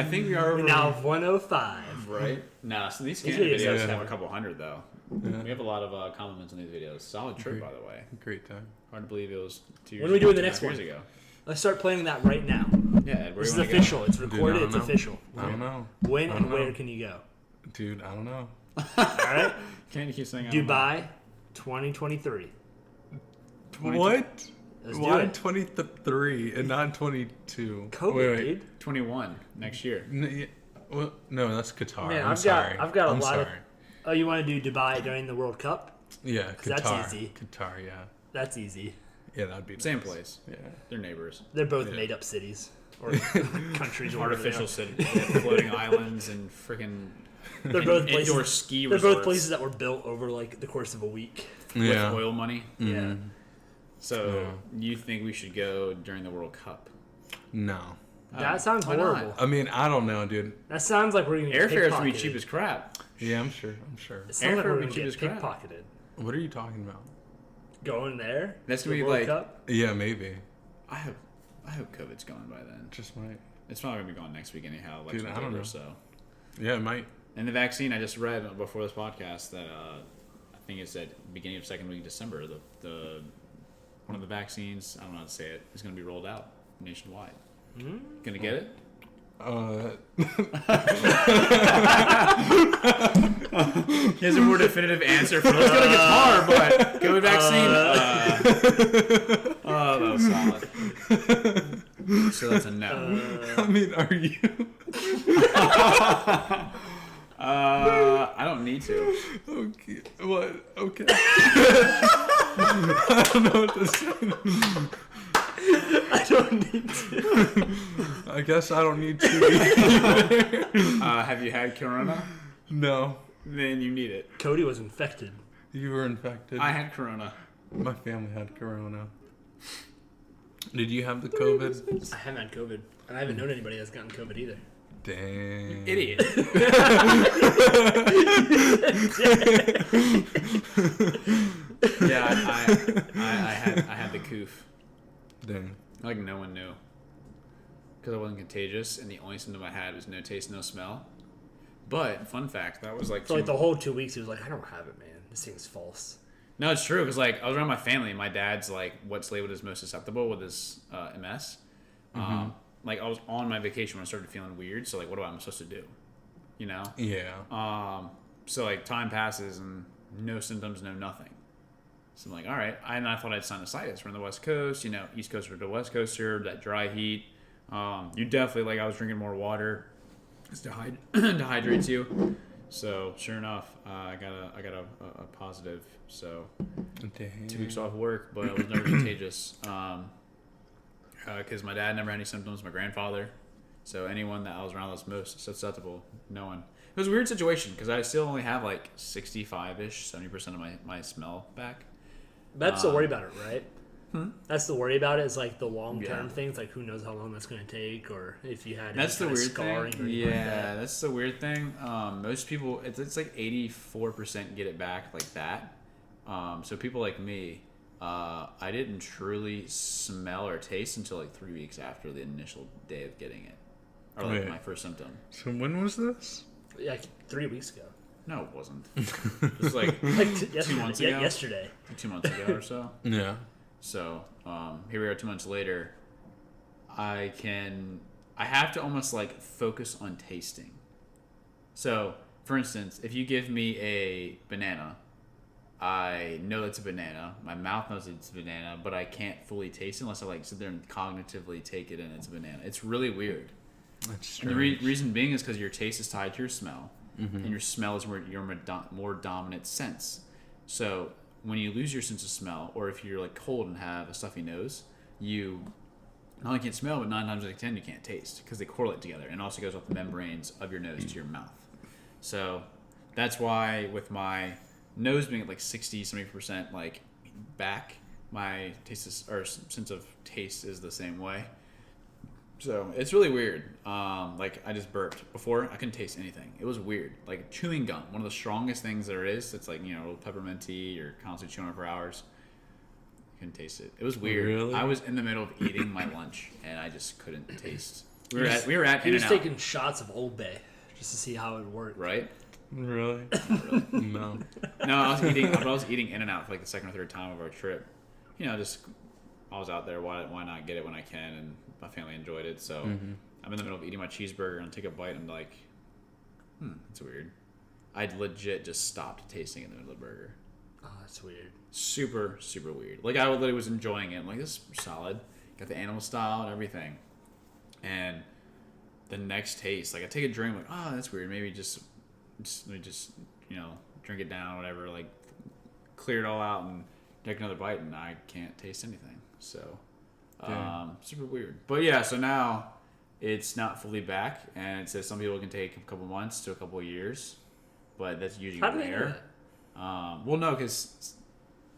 think we are over. We now have 105. Right? Nah, so these These videos videos have yeah. a couple hundred though. Yeah. We have a lot of compliments on these videos. Solid trip, by the way. Great time. Hard to believe it was 2 years. When are we doing the 2.5 next years one? ago. Let's start planning that right now. Yeah, Ed, where This is do you wanna official. It's Dude, recorded. I don't It's know. official. I don't know. When I and don't where know. can you go? Dude, I don't know. All right. Go? Can't you keep saying I don't know? Dubai, 2023. What? Let's do Why it. 23 and not 22? COVID, dude. 21 next year. Well, no, that's Qatar. Man, I'm I've sorry. got a I'm lot of. sorry. Oh, you want to do Dubai during the World Cup? Yeah, 'Cause that's Qatar. easy. Qatar, yeah. That's easy. Yeah, that'd be Same nice. place. Yeah. They're neighbors. They're both Yeah. made up cities or countries. Or whatever they Artificial are. city, floating islands, and freaking They're both places. indoor ski They're resorts both places that were built over like the course of a week. Yeah. with oil money. Yeah. So you think we should go during the World Cup? No. That sounds why not? horrible. I mean, I don't know, dude. That sounds like we're gonna get Airfare's gonna be pickpocketed. cheap as crap. Yeah, I'm sure. I'm sure. It sounds like Airfare we're would gonna be get cheap as crap. pickpocketed. What are you talking about? Going there. That's the gonna be World like- Cup? Yeah, maybe. I hope COVID's gone by then. Just might. It's probably gonna be gone next week anyhow. Dude, I don't know. So. Yeah, it might. And the vaccine, I just read before this podcast that I think it's at beginning of second week of December. The one of the vaccines, I don't know how to say it, is going to be rolled out nationwide. Gonna get it? He has a more definitive answer for let's go to guitar, but COVID vaccine. Oh, that was solid. So that's a no. I mean, are you? I don't need to. Okay. What? Okay. I don't know what to say. I don't need to. I guess I don't need to either. Have you had Corona? No. Then you need it. Cody was infected. You were infected. I had Corona. My family had corona. Did you have the COVID? I haven't had COVID, and I haven't known anybody that's gotten COVID either. Dang. Idiot. Yeah, I had the coof. Dang. Like no one knew. Because I wasn't contagious, and the only symptom I had was no taste, no smell. But, fun fact, that was like... For like the whole 2 weeks, he was like, I don't have it, man. This thing's false. No, it's true, because like I was around my family, and my dad's like what's labeled as most susceptible with his MS. Like I was on my vacation when I started feeling weird, so like what am I supposed to do? You know? Yeah. So like time passes and no symptoms, no nothing. So I'm like, all right. And I thought I had sinusitis. We're on the West Coast, you know, East Coaster to West Coaster, that dry heat. You definitely, like I was drinking more water. It's dehydrates you. So sure enough, I got a positive. So Dang. 2 weeks off work, but I was never contagious. Because my dad never had any symptoms, my grandfather. So anyone that I was around that was most susceptible, no one. It was a weird situation because I still only have like 65-ish, 70% of my smell back. That's the worry about it, right? That's the worry about it. Is like the long term Yeah. things, like who knows how long that's going to take, or if you had That's the any kind weird of scarring thing. or anything like that. That's the weird thing. Most people, it's like 84% get it back like that. So people like me, I didn't truly smell or taste until like 3 weeks after the initial day of getting it, or like Wait. my first symptom. So when was this? Like 3 weeks ago. No, it wasn't. It was like Like yesterday. 2 months ago. Yesterday. 2 months ago or so. Yeah. So here we are 2 months later. I have to almost like focus on tasting. So, for instance, if you give me a banana, I know it's a banana. My mouth knows it's a banana, but I can't fully taste it unless I like sit there and cognitively take it and it's a banana. It's really weird. That's And the strange. reason being is because your taste is tied to your smell, and your smell is your more dominant sense. So when you lose your sense of smell, or if you're like cold and have a stuffy nose, you not only can't smell, but 9 times out of 10 you can't taste because they correlate together, and it also goes off the membranes of your nose to your mouth. So that's why with my nose being at like 60-70% like back, my sense of taste is the same way. So it's really weird. Like I just burped before. I couldn't taste anything. It was weird. Like chewing gum, one of the strongest things there is. It's like, pepperminty or constantly chewing it for hours. Couldn't taste it. It was weird. Really? I was in the middle of eting my lunch and I just couldn't taste. We were at He In was and Out, taking shots of Old Bay just to see how it worked. right? Really? Not really. No. No, I was eating In and Out for like the second or third time of our trip. Just I was out there. Why not get it when I can? And my family enjoyed it. So I'm in the middle of eating my cheeseburger and take a bite. And I'm like, that's weird. I legit just stopped tasting in the middle of the burger. Oh, that's weird. Super, super weird. Like I literally was enjoying it. I'm like, this is solid. Got the animal style and everything. And the next taste, like I take a drink, like, oh, that's weird. Maybe let me just drink it down, whatever. Like clear it all out and take another bite, and I can't taste anything. So super weird. But yeah, so now it's not fully back, and it says some people can take a couple months to a couple of years, but that's usually How do they know rare. Well, no, because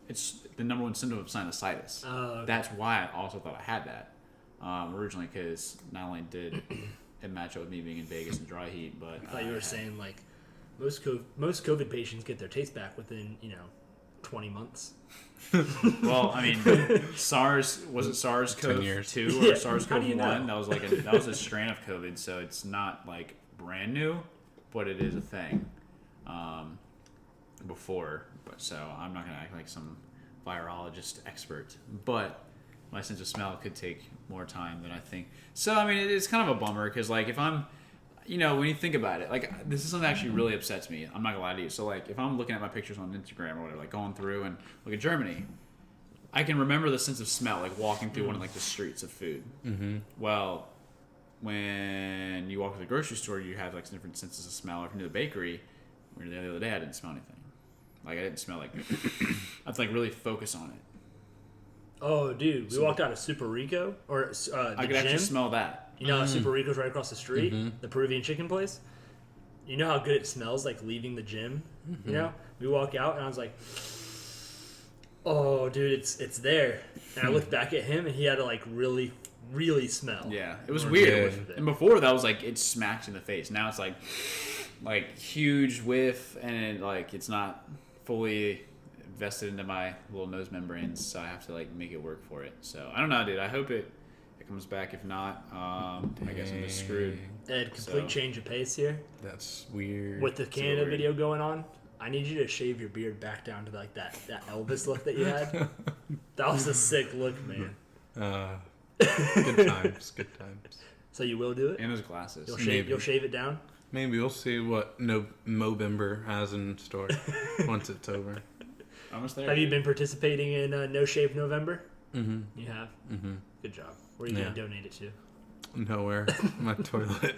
it's the number one symptom of sinusitis. Oh, okay. That's why I also thought I had that originally, because not only did it match up with me being in Vegas and dry heat, but I thought you were saying like most COVID patients get their taste back within 20 months. Well, I mean, SARS-CoV-2 or Yeah. SARS-CoV-1? How do you know? That was a strain of COVID, so it's not like brand new, but it is a thing. Before, but so I'm not gonna act like some virologist expert, but my sense of smell could take more time than I think. So I mean, it's kind of a bummer because like if I'm, when you think about it, like this is something that actually really upsets me. I'm not gonna lie to you. So like if I'm looking at my pictures on Instagram or whatever, like going through and look at Germany, I can remember the sense of smell, like walking through one of like the streets of food. Mm-hmm. Well, when you walk to the grocery store, you have like some different senses of smell. Or if you're to the bakery, we were there the other day, I didn't smell anything. Like I didn't smell like. I have to like really focus on it. Oh, dude, we walked out of Super Rico or the I could gym. actually smell that. How Super Rico's right across the street, the Peruvian chicken place. You know how good it smells like leaving the gym. We walk out and I was like, "Oh, dude, it's there." And I looked back at him and he had to like really, really smell. Yeah, it was Or weird. deal with it. And before that was like it smacked in the face. Now it's like huge whiff, and like it's not fully vested into my little nose membranes, so I have to like make it work for it. So I don't know, dude. I hope it comes back. If not, I guess I'm just screwed. Ed, complete change of pace here. That's weird. With the Canada weird. video going on, I need you to shave your beard back down to like that Elvis look that you had. That was a sick look, man. Good times. Good times. So you will do it? And those glasses. You'll shave it down? Maybe we'll see what Movember has in store once it's over. Almost there. Have you been participating in No Shave November? Mm-hmm. You have? Mm-hmm. Good job. Where are you going to donate it to? Nowhere. My toilet.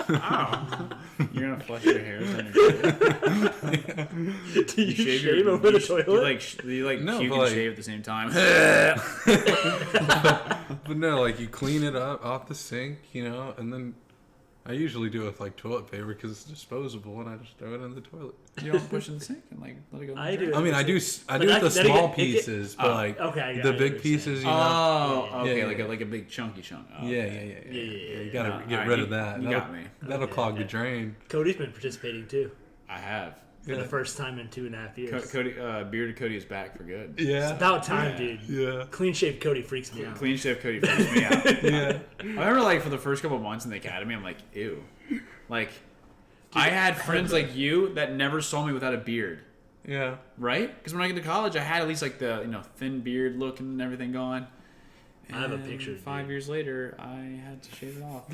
Oh. You're gonna flush your hairs on your toilet. Do you shave over the toilet? You No, puke but and like- shave at the same time. But no, like you clean it up off the sink, and then I usually do it with like toilet paper because it's disposable, and I just throw it in the toilet. You don't push it in the sink and like let it go. in the I drain? do. I mean, I do But it the then small again, pieces, but like okay, I the get what big you're pieces, Oh, Yeah. okay, Yeah. like a big chunky chunk. Oh, Yeah, okay. yeah. Yeah. You gotta No, get alright, rid you- of that. you got me. That'll Okay, clog the okay. drain. Cody's been participating too I have. for the first time in 2.5 years. Cody, bearded Cody is back for good. Yeah. It's about time, Yeah. dude. Yeah. Clean shaved Cody freaks me out. Clean shave Cody freaks me out. Yeah. I remember like for the first couple of months in the academy, I'm like, ew. Like, I had friends like you that never saw me without a beard, Yeah. right? Because when I get to college, I had at least like the thin beard look and everything going. I have a And picture of 5 you. years later, I had to shave it off.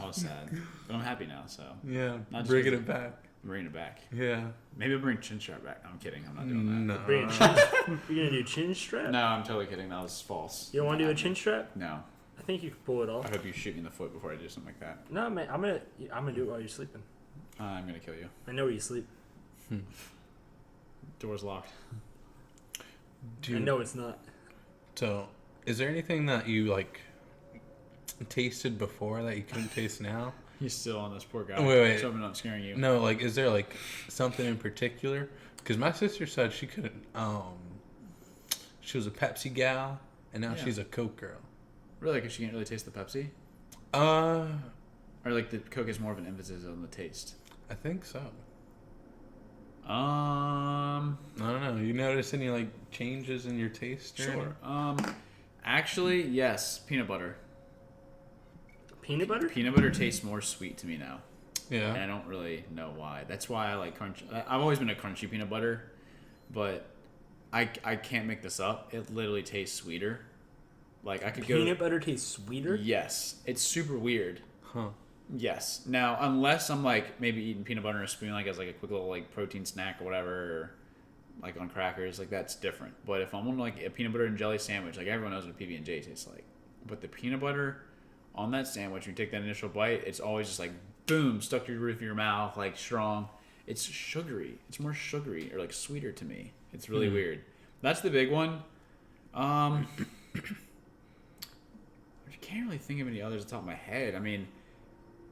I was sad, but I'm happy now. So Yeah. Not just Bringing because- it back. I'm bringing it back. Yeah. Maybe I'll bring chin strap back. No, I'm kidding. I'm not doing that. No. Bring a chin, you're gonna do chin strap? No, I'm totally kidding. That was false. You don't want to do a chin strap? No. I think you could pull it I off. hope you shoot me in the foot before I do something like that. No, man, I'm gonna do it while you're sleeping. I'm gonna kill you. I know where you sleep. Door's locked. Do I know it's not. So, is there anything that you like tasted before that you couldn't taste now? He's still on this poor guy. Wait. So I'm not scaring you. No, like, is there like something in particular? Because my sister said she couldn't. She was a Pepsi gal, and now she's a Coke girl. Really? Because she can't really taste the Pepsi? Or like the Coke has more of an emphasis on the taste? I think so. I don't know. You notice any like changes in your taste? Sure. Actually, yes. Peanut butter. Peanut butter? Peanut butter tastes more sweet to me now. Yeah. And I don't really know why. That's why I like crunch. I've always been a crunchy peanut butter, but I can't make this up. It literally tastes sweeter. Like I could go. Peanut butter tastes sweeter? Yes. It's super weird. Huh. Yes. Now, unless I'm like maybe eating peanut butter in a spoon, like as like a quick little like protein snack or whatever, or like on crackers, like that's different. But if I'm on like a peanut butter and jelly sandwich, like everyone knows what PB&J tastes like. But the peanut butter on that sandwich, when you take that initial bite, it's always just like boom, stuck to the roof of your mouth, like strong. It's sugary. It's more sugary or like sweeter to me. It's really weird. That's the big one. I can't really think of any others off the top of my head. I mean,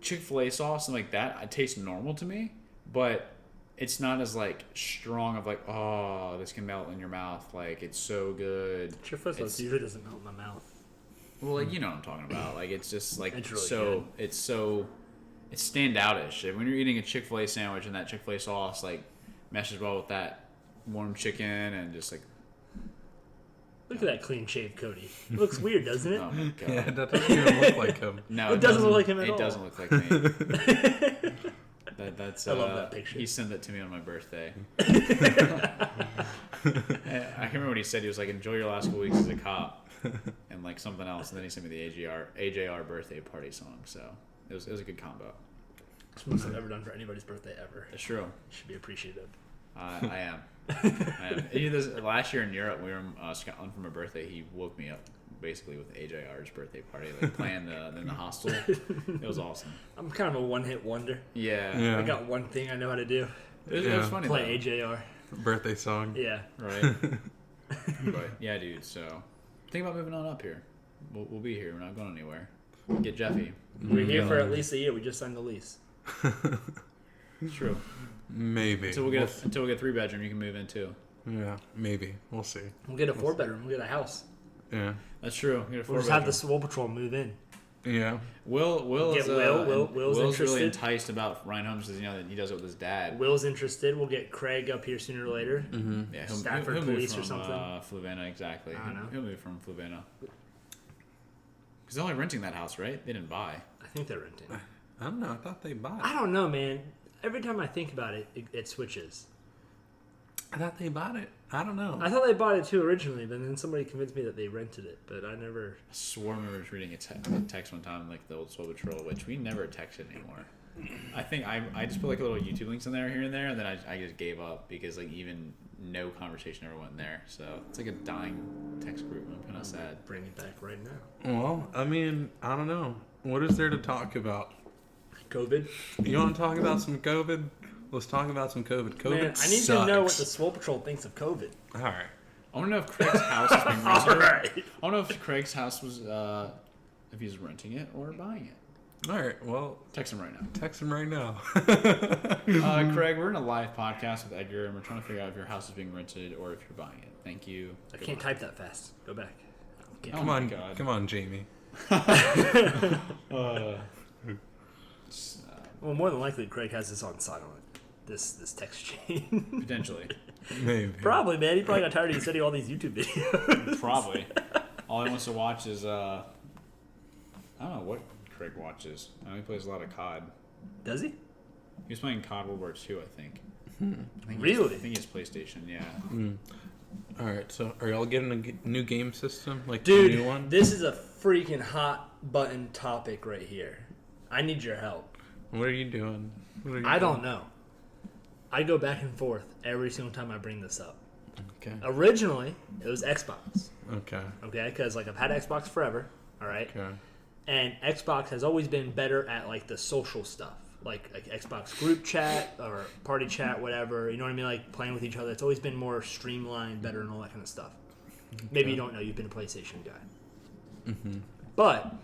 Chick-fil-A sauce and like that, it tastes normal to me, but it's not as like strong of like, oh, this can melt in your mouth. Like it's so good. Chick-fil-A sauce usually doesn't melt in my mouth. Well, like you know what I'm talking about. Like it's just like it's really so good. It's standoutish. When you're eating a Chick-fil-A sandwich and that Chick-fil-A sauce like meshes well with that warm chicken and just like. Look at that clean shaved Cody. It looks weird, doesn't it? Oh my god. Yeah, that doesn't even look like him. No, it doesn't look like him at all. It doesn't look like me. That's. I love that picture. He sent that to me on my birthday. I can't remember what he said. He was like, "Enjoy your last couple weeks as a cop," and like something else. And then he sent me the AJR birthday party song. So it was a good combo. It's the most I've ever done for anybody's birthday ever. It's true. You should be appreciative. I am. Last year in Europe, we were in Scotland for my birthday. He woke me up basically with AJR's birthday party, like playing in the hostel. It was awesome. I'm kind of a one-hit wonder. Yeah. I got one thing I know how to do. It was funny. Play AJR. Birthday song. Yeah. Right. But yeah, dude. So think about moving on up here. We'll be here. We're not going anywhere. Get Jeffy. We're here for at least a year. We just signed the lease. It's true. Maybe. Until we get a 3-bedroom, you can move in too. Yeah, maybe. We'll see. We'll get a 4-bedroom. We'll get a house. Yeah. That's true. We'll just have the Swole Patrol move in. Yeah. Will's Will's really interested. enticed about Ryan Holmes because that he does it with his dad. Will's interested. We'll get Craig up here sooner or later. Mm-hmm. Yeah, Stafford he'll Police move or from, something. Fluvanna, exactly. I don't know. He'll move from Fluvanna. Because they're only renting that house, right? They didn't buy. I think they're renting. I don't know. I thought they bought it. I don't know, man. Every time I think about it, it switches. I thought they bought it. I don't know. I thought they bought it too originally, but then somebody convinced me that they rented it, but I never. I swore I remember reading a text one time, like the old Soul Patrol, which we never texted anymore. I think I just put like little YouTube links in there here and there, and then I just gave up because like even no conversation ever went there. So it's like a dying text group. I'm kind of sad. Bring it back right now. Well, I mean, I don't know. What is there to talk about? COVID? You want to talk about some COVID? Let's talk about some COVID. COVID Man, I need to know what the Swole Patrol thinks of COVID. All right. I want to know if Craig's house is being rented. All right. I want to know if Craig's house was if he's renting it or buying it. All right. Well, Text him right now. text him right now. Craig, we're in a live podcast with Edgar, and we're trying to figure out if your house is being rented or if you're buying it. Thank you. I can't type that fast. Go back. Okay. Come my on, God. come on, Jamie. Well, more than likely, Craig has this on silent. This text chain. Potentially. Maybe. Probably, man. He probably got tired of you sending all these YouTube videos. Probably. All he wants to watch is I don't know what Craig watches. I know he plays a lot of COD. Does he? He was playing COD World War II, I think. Really? I think he's PlayStation, yeah. All right. So, are y'all getting a new game system, like Dude, the new one? this is a freaking hot button topic right here. I need your help. What are you doing? I don't know. I go back and forth every single time I bring this up. Okay. Originally, it was Xbox. Okay. Okay, because like I've had Xbox forever. All right. Okay. And Xbox has always been better at like the social stuff, like Xbox group chat or party chat, whatever. You know what I mean? Like playing with each other. It's always been more streamlined, better, and all that kind of stuff. Maybe you don't know. You've been a PlayStation guy. Mm-hmm. But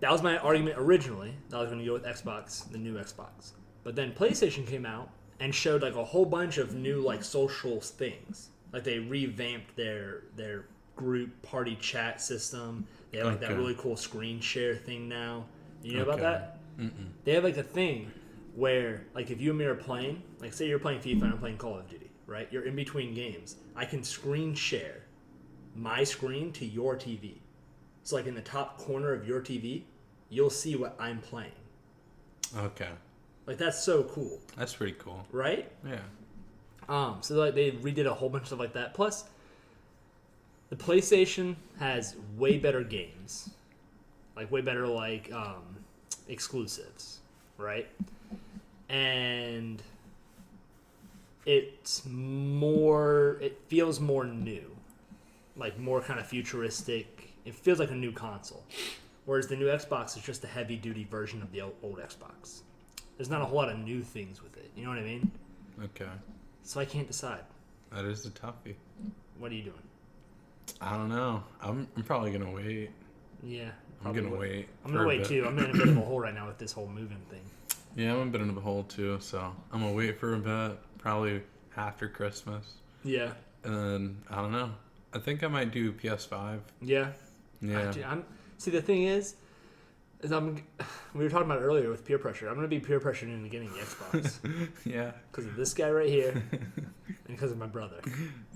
that was my argument originally. That I was going to go with Xbox, the new Xbox. But then PlayStation came out and showed like a whole bunch of new like social things. Like they revamped their group party chat system. They have like that really cool screen share thing now. You know about that? Mm-mm. They have like a thing where like if you and me are playing, like say you're playing FIFA and I'm playing Call of Duty, right? You're in between games. I can screen share my screen to your TV. So like in the top corner of your TV, you'll see what I'm playing. Okay. Like that's so cool. That's pretty cool. Right? Yeah. So like they redid a whole bunch of stuff like that. Plus, the PlayStation has way better games, like way better like exclusives, right? And it feels more new, like more kind of futuristic. It feels like a new console, whereas the new Xbox is just a heavy duty version of the old Xbox. There's not a whole lot of new things with it. You know what I mean? Okay. So I can't decide. That is a toughie. What are you doing? I don't know. I'm probably gonna wait. Yeah. I'm gonna wait. I'm gonna wait too. I'm in a bit of a hole right now with this whole moving thing. Yeah, I'm a bit in a hole too, so I'm gonna wait for a bit. Probably after Christmas. Yeah. And then I don't know. I think I might do PS5. Yeah. Yeah. See, the thing is we were talking about it earlier with peer pressure. I'm gonna be peer pressured into getting the Xbox. Yeah. Because of this guy right here, and because of my brother.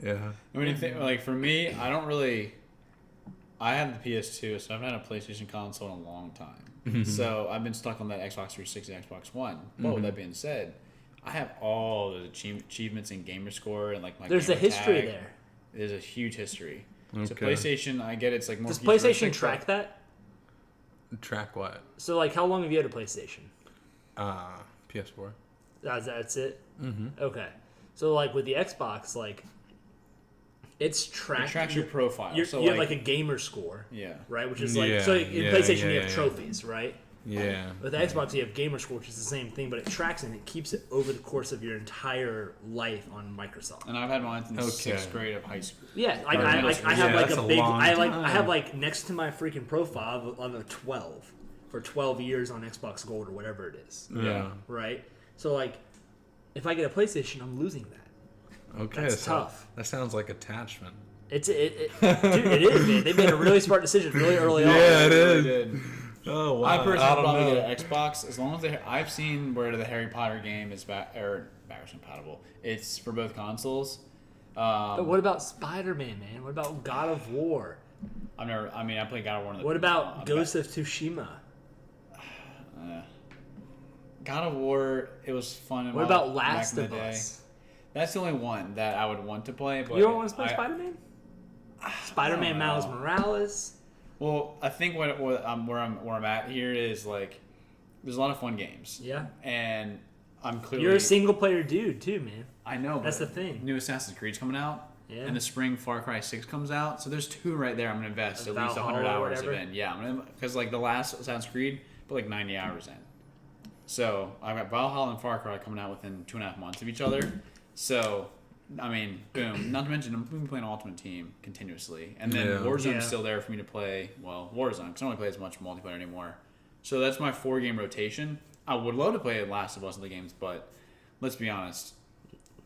Yeah. I mean, like for me, I have the PS2, so I haven't had a PlayStation console in a long time. So I've been stuck on that Xbox 360, Xbox One. But with that being said, I have all the achievements in Gamerscore and like my. There's a history tag. there. There's a huge history. Okay. So PlayStation, I get it's like more. Does PlayStation track that? Track what? So like, how long have you had a PlayStation? PS4. That's it. Mm-hmm. Okay. So like with the Xbox, like it's tracked. It tracks your profile. You So have like a gamer score. Yeah. Right, which is like so in PlayStation you have trophies, right? Yeah. With the Xbox you have gamer score, which is the same thing, but it tracks and it keeps it over the course of your entire life on Microsoft. And I've had mine since 6th grade of high school. Yeah, like I have like a big. I have like next to my freaking profile of a 12 for 12 years on Xbox Gold or whatever it is. Yeah. Right. So like, if I get a PlayStation, I'm losing that. Okay. That's tough. That sounds like attachment. Dude, it is, man. They made a really smart decision really early on. Yeah, it Really is. did. Oh wow! I personally probably know. get an Xbox as long as I've seen where the Harry Potter game is backwards compatible. It's for both consoles. But what about Spider-Man, man? What about God of War? I played God of War. What about Ghost of Tsushima? God of War? It was fun. What about Last of Us? That's the only one that I would want to play. But you don't want to play Spider-Man? Spider-Man Miles Morales. Well, I think where I'm at here is like there's a lot of fun games. Yeah. And I'm clearly You're a single player dude too, man. I know. That's the thing. New Assassin's Creed's coming out. Yeah. In the spring, Far Cry 6 comes out. So there's 2 right there. I'm gonna invest at least 100 Valhalla or hours whatever. in. Yeah, because like the last Assassin's Creed put like 90 hours in. So I've got Valhalla and Far Cry coming out within 2.5 months of each other. So. I mean, boom. Not to mention, I'm going to be playing Ultimate Team continuously. And then Warzone's still there for me to play, Warzone, because I don't really play as much multiplayer anymore. So that's my 4-game rotation. I would love to play Last of Us in the games, but let's be honest.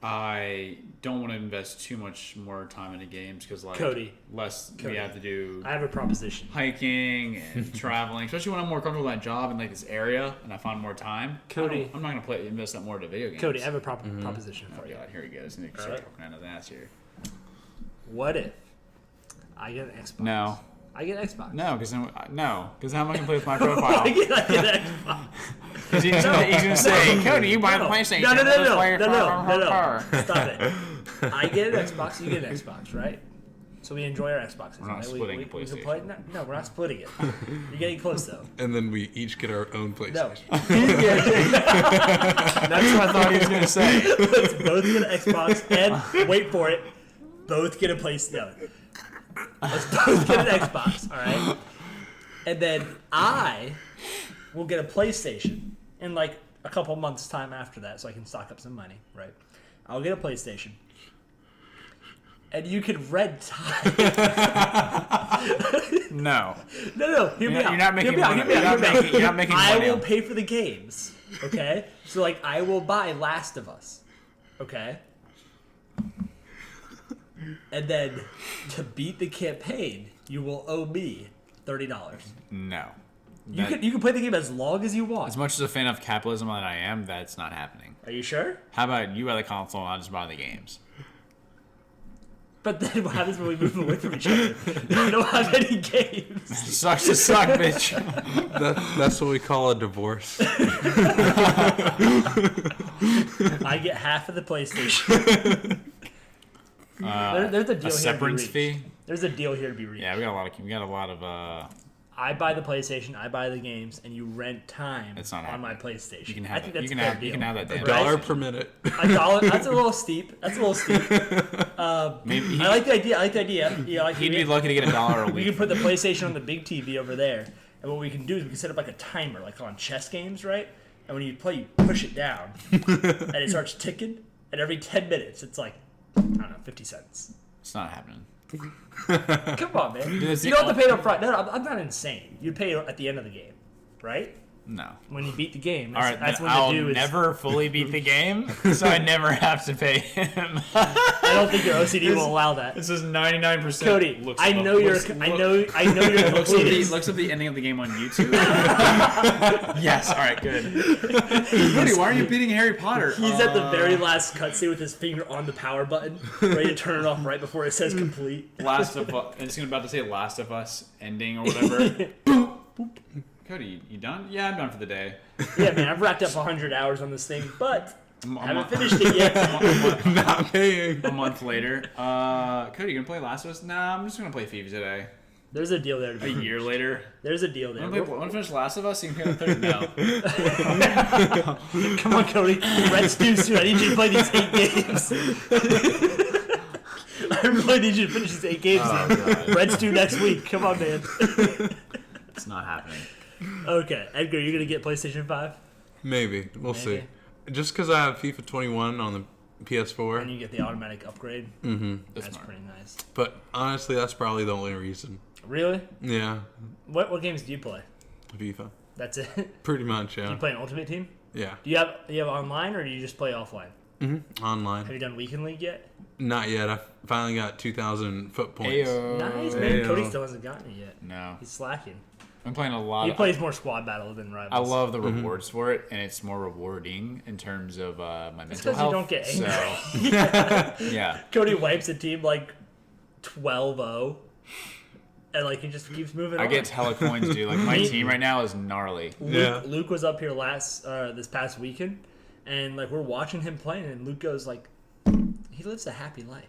I don't want to invest too much more time into games because, like, Cody, we have to do I have a proposition. hiking and traveling, especially when I'm more comfortable with my job in like this area and I find more time. Cody, I'm not going to invest that more into video games. Cody, I have a proposition for you. God, here he goes. Nick start talking out of his ass here. What if I get an Xbox? No. I get an Xbox. No, because how am I going to play with my profile? I get an Xbox. He's going to say, Cody, you buy the PlayStation. No. Stop it. I get an Xbox, you get an Xbox, right? So we enjoy our Xboxes. We're not splitting we PlayStation. can play? No, we're not splitting it. You're getting close, though. And then we each get our own No. PlayStation. That's what I thought he was going to say. Let's both get an Xbox and, wait for it, both get a PlayStation. Let's both get an Xbox, all right? And then I will get a PlayStation in like a couple months' time after that so I can stock up some money, right? I'll get a PlayStation. and you could rent time. No. No. Hear me out. You're not making Hear me out, money. hear me out. You're not making I money. will pay for the games. Okay? So, like, I will buy Last of Us. Okay? And then, to beat the campaign, you will owe me $30. No. You can play the game as long as you want. As much as a fan of capitalism that I am, that's not happening. Are you sure? How about you buy the console and I'll just buy the games? But then what happens when we move away from each other? We don't have any games. Sucks to suck, bitch. That's what we call a divorce. I get half of the PlayStation. There's a deal A here severance to be reached. fee? There's a deal here to be reached. Yeah, we got a lot of I buy the PlayStation, I buy the games, and you rent time It's not on my happening. PlayStation. You can I have think that. that's You a fair can deal. have that damn $1 PlayStation. per minute. $1. That's a little steep. Maybe I like the idea. Yeah, like he'd be lucky to get $1 a we week. can put the PlayStation on the big TV over there, and what we can do is we can set up like a timer, like on chess games, right? And when you play, you push it down, and it starts ticking. And every 10 minutes, it's like, I don't know, 50 cents. It's not happening. Come on, man. Dude, You don't have to pay it up front. No, I'm not insane. You pay it at the end of the game, right? No. When you beat the game. All right, That's then when I'll the due is. never fully beat the game, so I never have to pay him. I don't think your OCD will allow that. This is 99%. Cody, I know you're Looks completist. up the ending of the game on YouTube. Yes. All right. Good. Cody, why are you beating Harry Potter? He's at the very last cutscene with his finger on the power button, ready to turn it off right before it says complete. Last of Us. It's about to say Last of Us ending or whatever. Boop. Cody, you done? Yeah, I'm done for the day. Yeah, man, I've racked up 100 hours on this thing, but I haven't month- finished it yet. Not paying. a month later. Cody, you gonna play Last of Us? Nah, I'm just gonna play FIFA today. There's a deal there. To A be year later. There's a deal there. Wanna finish Last of Us? You can play the third now. Come on, Cody. Red's due soon. I need you to play these 8 games. I really need you to finish these 8 games. God. Red's due next week. Come on, man. It's not happening. Okay, Edgar, you're gonna get PlayStation 5, Maybe. We'll Maybe. see. Just because I have FIFA 21 on the PS4. and you get the automatic upgrade. That's smart. pretty nice. But honestly, that's probably the only reason. Really? Yeah. What games do you play? FIFA. That's it. Pretty much, Do yeah. you play an Ultimate Team? Yeah. Do you have online or do you just play offline? Online. Have you done Weekend League yet? Not yet. I finally got 2,000 foot points. Ayo. Nice, man. Ayo. Cody still hasn't gotten it yet. No. He's slacking. I'm playing a lot. He plays more squad battle than I rivals. love the rewards for it, and it's more rewarding in terms of my mental 'cause health. you don't get angry. So, yeah. Cody wipes a team like 12-0, and like he just keeps moving I on. get hella coins, dude. Like, my team right now is gnarly. Yeah. Luke was up here this past weekend, and like we're watching him playing, and Luke goes like, he lives a happy life.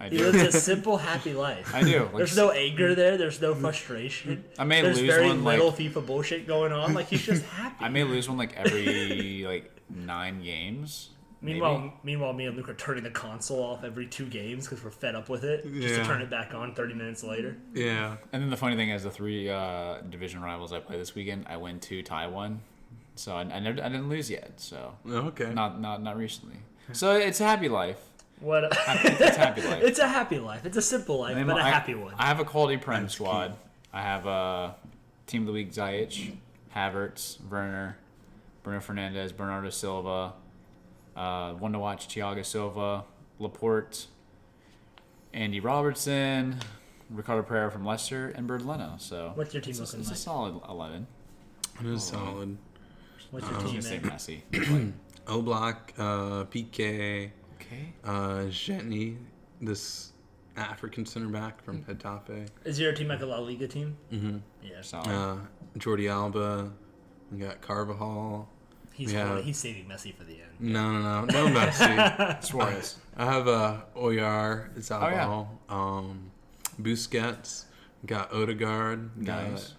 I He do. lives a simple, happy life. I do. Like, There's no anger there. There's no frustration. I may There's lose very one, little like- FIFA bullshit going on. Like he's just happy. I may lose one like every 9 games. Meanwhile, me and Luke are turning the console off every 2 games because we're fed up with it. Just to Yeah. turn it back on 30 minutes later. Yeah. And then the funny thing is, the 3 division rivals I play this weekend, I went to Taiwan, so I didn't lose yet. So Okay. not recently. So it's a happy life. What? It's a happy life. It's a happy life. It's a simple life, And but a I- happy one. I have a quality prem squad. I have Team of the Week Ziyech, Havertz, Werner, Bruno Fernandes, Bernardo Silva, one to watch Thiago Silva, Laporte, Andy Robertson, Ricardo Pereira from Leicester, and Bird Leno. So What's your team it's looking a like? solid 11. It is solid. What's I your was team gonna say name? Messi. Oblak, PK, Okay. Gentny, this African center back from Getafe. Is your team like a La Liga team? Mm-hmm. Yeah. Solid. Jordi Alba. We got Carvajal. He's Yeah. he's saving Messi for the end. No Messi. Suarez. I have Oyar, Zabal, Oh, Busquets, got Odegaard, Nice.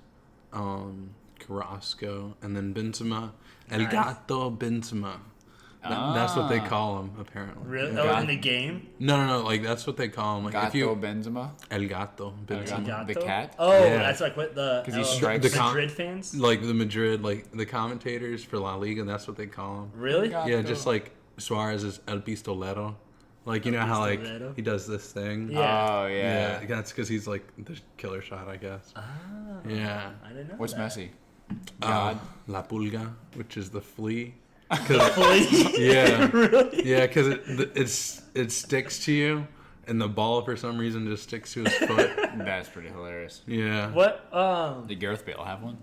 got Carrasco, and then Benzema. El Nice. Gato Benzema. That's what they Ah. call him, apparently. Really? Got- Oh, in the game? No, like that's what they call him. Like if Gato you Benzema. El Gato Benzema. Gato. The cat? Oh, Yeah. that's like what the 'Cause he strikes- The con- Madrid fans? Like the Madrid, like the commentators for La Liga, that's what they call him. Really? Gato. Yeah, just like Suarez is El Pistolero. Like, you know how, like, Stiletto? he does this thing? Yeah. Oh yeah. Yeah, that's because he's, like, the killer shot, I guess. Ah, Yeah. I didn't know What's that. Messi? Uh, God. La Pulga, which is the flea. Flea? Yeah. Really? Yeah, because it sticks to you, and the ball, for some reason, just sticks to his foot. That's pretty hilarious. Yeah. What? Did Gareth Bale have one?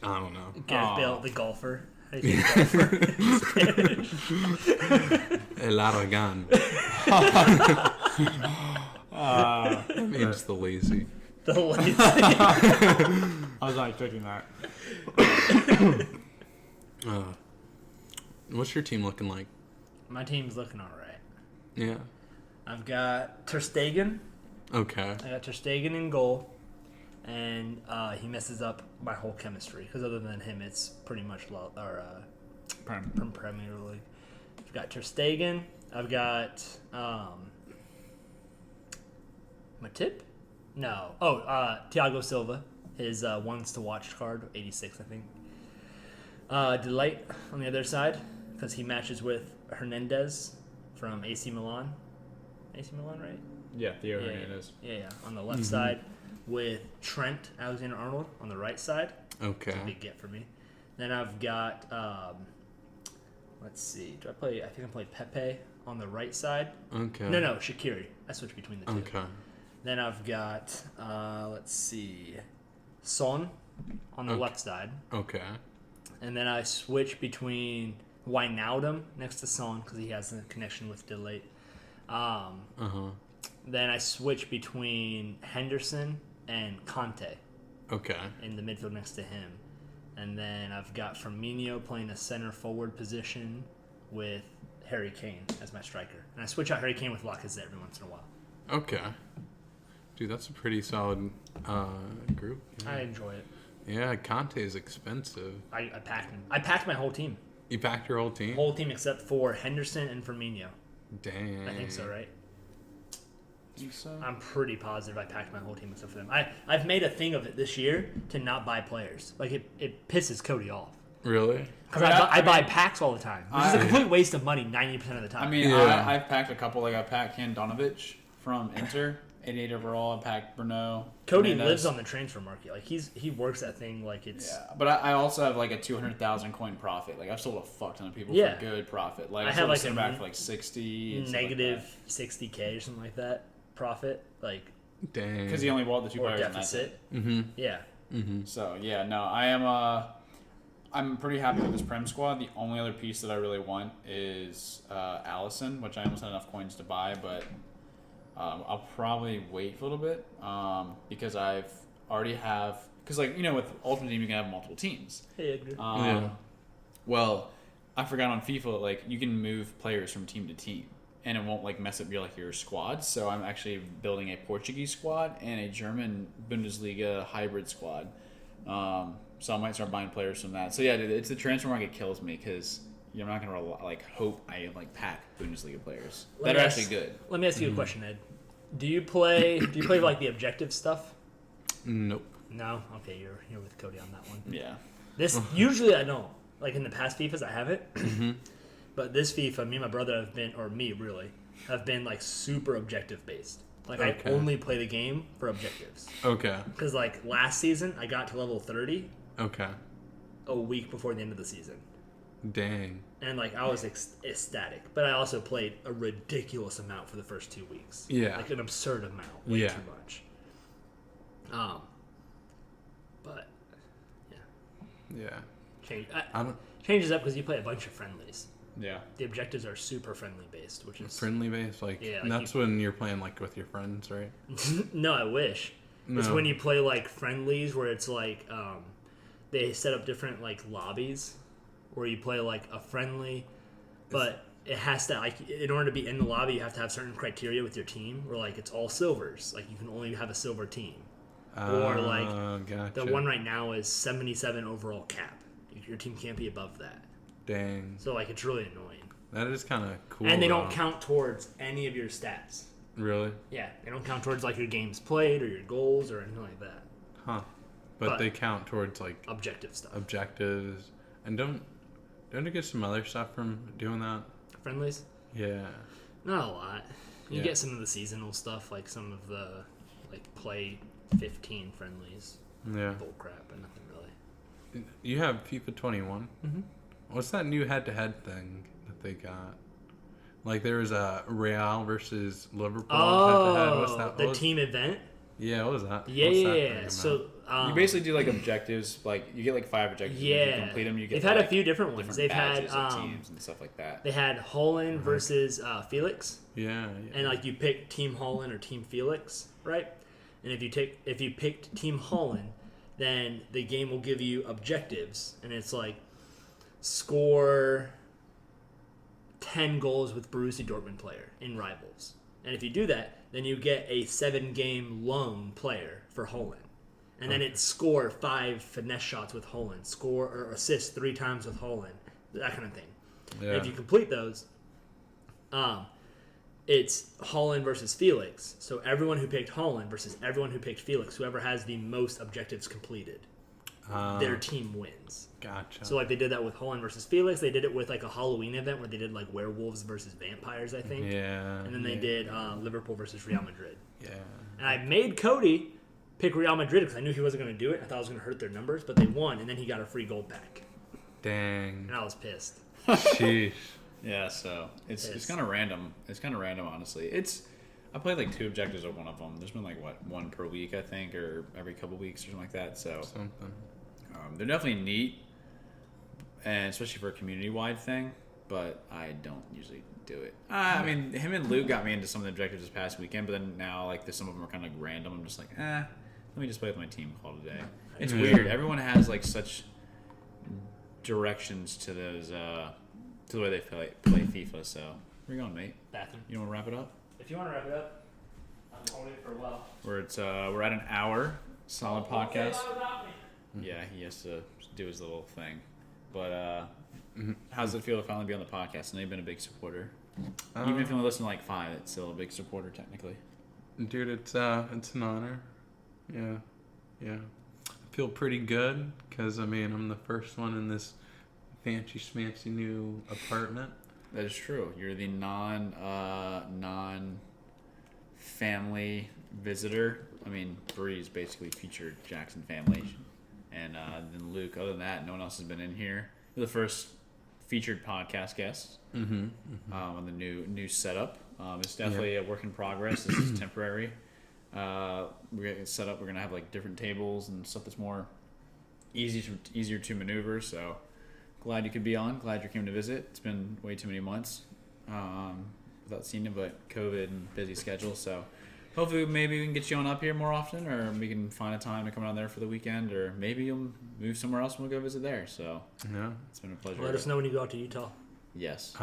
I don't know. Gareth Aw. Bale, the golfer. How do you say golfer in Spanish? El Aragon. That means the lazy. The lazy. I was not expecting that. What's your team looking like? My team's looking all right. Yeah. I've got Ter Stegen. Okay. I got Ter Stegen in goal, and he messes up my whole chemistry. Because other than him, it's pretty much from Premier League. I've got Ter Stegen. I've got Matip? No. Oh, Thiago Silva. His ones to watch card, 86, I think. Delight on the other side, because he matches with Hernandez from AC Milan. AC Milan, right? Yeah, Theo Yeah, Hernandez. Yeah, on the left side, with Trent Alexander-Arnold on the right side. Okay. Big get for me. Then I've got, let's see, I think I played Pepe on the right side. Okay. No, Shaqiri. I switched between the two. Okay. Then I've got, let's see, Son on the left side. Okay. And then I switch between Wijnaldum next to Son because he has a connection with Delight. Then I switch between Henderson and Conte Okay. in the midfield next to him. And then I've got Firmino playing a center forward position with Harry Kane as my striker. And I switch out Harry Kane with Lacazette every once in a while. Okay. Dude, that's a pretty solid group. Yeah. I enjoy it. Yeah, Conte is expensive. I packed him. I packed my whole team. You packed your whole team? Whole team except for Henderson and Firmino. Dang. I think so, right? Think so? I'm pretty positive I packed my whole team except for them. I've made a thing of it this year to not buy players. Like, it pisses Cody off. Really? Because I buy packs all the time. Which is a complete waste of money 90% of the time. I mean, Yeah. I've packed a couple. Like I packed Handanovic from Inter, 88 overall. I packed Bruno. Cody Hernandez. lives on the transfer market. Like, he works that thing like it's... Yeah, but I also have like a 200,000 coin profit. Like I've sold a fuck ton of people Yeah. for good profit. Like I I have, sold like, some a back for like 60. and stuff like negative 60K or something like that profit. Like, Dang. because he only bought the two or players and that's it. deficit. Mm-hmm. Yeah. So yeah, no, I am. I'm pretty happy with this Prem squad. The only other piece that I really want is Allison, which I almost had enough coins to buy, but I'll probably wait for a little bit because I've already have because like you know with Ultimate Team you can have multiple teams. Hey, Edgar. Yeah. Well, I forgot on FIFA like you can move players from team to team. And it won't like mess up your squad. So I'm actually building a Portuguese squad and a German Bundesliga hybrid squad. So I might start buying players from that. So yeah, dude, it's the transfer market kills me because you're not gonna hope I pack Bundesliga players that are actually good. Let me ask you a question, Ed. Do you play like the objective stuff? Nope. No? Okay, you're with Cody on that one. Yeah. This usually I don't. Like in the past FIFAs I have it. But this FIFA, me and my brother have been like super objective based. Like Okay. I only play the game for objectives. Okay. Because like last season I got to level 30 Okay. a week before the end of the season. Dang. And like I was ecstatic. But I also played a ridiculous amount for the first 2 weeks. Yeah. Like an absurd amount. Way Yeah. too much. But yeah. Yeah. I don't. Changes up because you play a bunch of friendlies. Yeah. The objectives are super friendly based, which is Friendly base, like, Yeah, like that's when you're playing like with your friends, right? no, I wish. It's No. when you play like friendlies where it's like they set up different like lobbies where you play like a friendly, but it has to like in order to be in the lobby you have to have certain criteria with your team. Where like it's all silvers, like you can only have a silver team, or like gotcha. the one right now is 77 overall cap. Your team can't be above that. Dang, So like it's really annoying. that is kind of cool. And they don't though. count towards any of your stats. Really? Yeah, they don't count towards like your games played or your goals or anything like that. Huh? But But- they count towards like Objective stuff. objectives, and don't you get some other stuff from doing that? Friendlies? Yeah. Not a lot. You Yeah. get some of the seasonal stuff, like some of the play 15 friendlies. Yeah. Bull crap, but nothing really. You have FIFA 21. Mm-hmm. What's that new head-to-head thing that they got? Like there was a Real versus Liverpool head-to-head. What's that? The team event? Yeah, what was that? Yeah, What's that yeah, thing yeah. about? So You basically do like objectives, like you get like 5 objectives. And if you complete them, you get. They've had like, a few different ones. They've had badges of teams and stuff like that. They had Holland versus Felix, yeah. and like you pick Team Holland or Team Felix, right? And if you picked Team Holland, then the game will give you objectives, and it's like score 10 goals with Borussia Dortmund player in Rivals. And if you do that, then you get a 7-game loan player for Holland. And then it's score 5 finesse shots with Holland, score or assist 3 times with Holland, that kind of thing. Yeah. And if you complete those, it's Holland versus Felix. So everyone who picked Holland versus everyone who picked Felix, whoever has the most objectives completed, their team wins. Gotcha. So like they did that with Holland versus Felix. They did it with like a Halloween event where they did like werewolves versus vampires, I think. Yeah. And then they did Liverpool versus Real Madrid. Yeah. And I made Cody pick Real Madrid because I knew he wasn't going to do it. I thought it was going to hurt their numbers, but they won, and then he got a free gold pack. Dang. And I was pissed. Sheesh. Yeah, so it's kind of random. It's kind of random, honestly. I played like 2 objectives of one of them. There's been like one per week, I think, or every couple weeks or something like that. So Something. they're definitely neat, and especially for a community-wide thing. But I don't usually do it. I mean, him and Luke got me into some of the objectives this past weekend, but then now like some of them are kind of like random. I'm just like, let me just play with my team call today. It's weird. Everyone has like such directions to those to the way they play FIFA. So where you going, mate? Bathroom. You want to wrap it up? If you want to wrap it up, I'm holding it for a while. We're at an hour. Solid podcast. Yeah, he has to do his little thing. But how does it feel to finally be on the podcast? I know you've been a big supporter. Even if you only listen to like 5, it's still a big supporter technically. Dude, it's an honor. Yeah. I feel pretty good because I mean I'm the first one in this fancy schmancy new apartment. That is true. You're the non family visitor. I mean, Bree's basically featured Jackson family, and then Luke. Other than that, no one else has been in here. You're the first featured podcast guest on the new setup. It's definitely a work in progress. This is temporary. We're getting set up. We're gonna have like different tables and stuff that's more easier to maneuver. So glad you could be on. Glad you came to visit. It's been way too many months without seeing you, but COVID and busy schedule. So hopefully maybe we can get you on up here more often, or we can find a time to come down there for the weekend, or maybe you'll move somewhere else and we'll go visit there. So Yeah. it's been a pleasure. Let us know when you go out to Utah. Yes.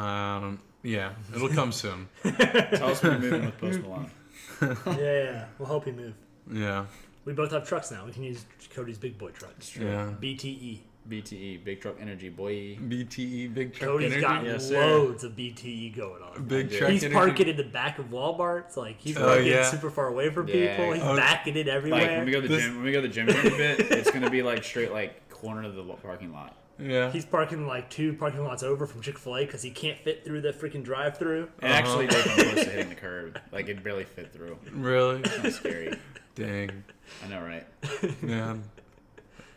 Yeah, it'll come soon. Tell us when you're moving with Post Malone. Yeah. We'll help you move. Yeah. We both have trucks now. We can use Cody's big boy truck. Yeah. BTE. BTE, Big Truck Energy, boy. BTE, big truck Cody's energy. got Yes, sir. loads of BTE going on. Big truck He's energy. parking in the back of Walmart's. Like he's Oh, parking yeah. super far away from Yeah. people. He's backing it everywhere. Like when we go to the gym, here in a bit, it's gonna be like straight like corner of the parking lot. Yeah. He's parking like 2 parking lots over from Chick-fil-A because he can't fit through the freaking drive-through. It actually goes close to hitting the curb. Like it barely fit through. Really? It's scary. Dang. I know, right? Man.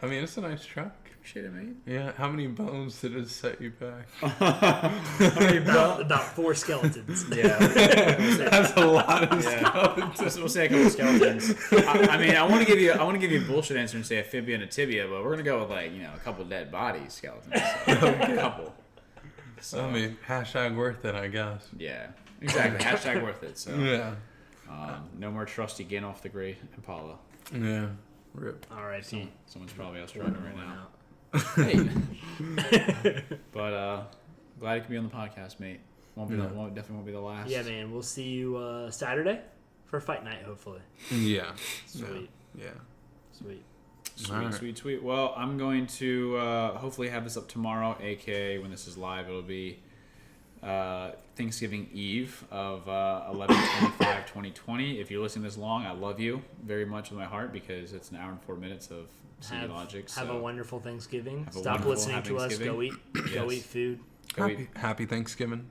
I mean, it's a nice truck. Appreciate it, mate. Yeah. How many bones did it set you back? About 4 skeletons. Yeah. That's a lot of skeletons. We'll say a couple skeletons. I mean, I want to give you a bullshit answer and say a fibia and a tibia, but we're gonna go with like a couple dead bodies skeletons. So, a couple. So, I mean, hashtag worth it, I guess. yeah, exactly. Hashtag worth it. So Yeah. no more trusty Gandalf the Grey Impala. Yeah. Rip. R.I.P. Someone's probably out struggling right now. Hey. But glad you could be on the podcast, mate. Definitely won't be the last. Yeah, man. We'll see you Saturday for fight night, hopefully. Yeah. Sweet. Yeah. Sweet. Sweet. Well, I'm going to hopefully have this up tomorrow, aka when this is live, it'll be Thanksgiving Eve of 11/25/2020. If you're listening this long, I love you very much with my heart because it's an hour and 4 minutes of CD Logic. Have a wonderful Thanksgiving. Have a Stop wonderful listening to us. Go eat. Go Yes. eat food. Go eat. Happy Thanksgiving.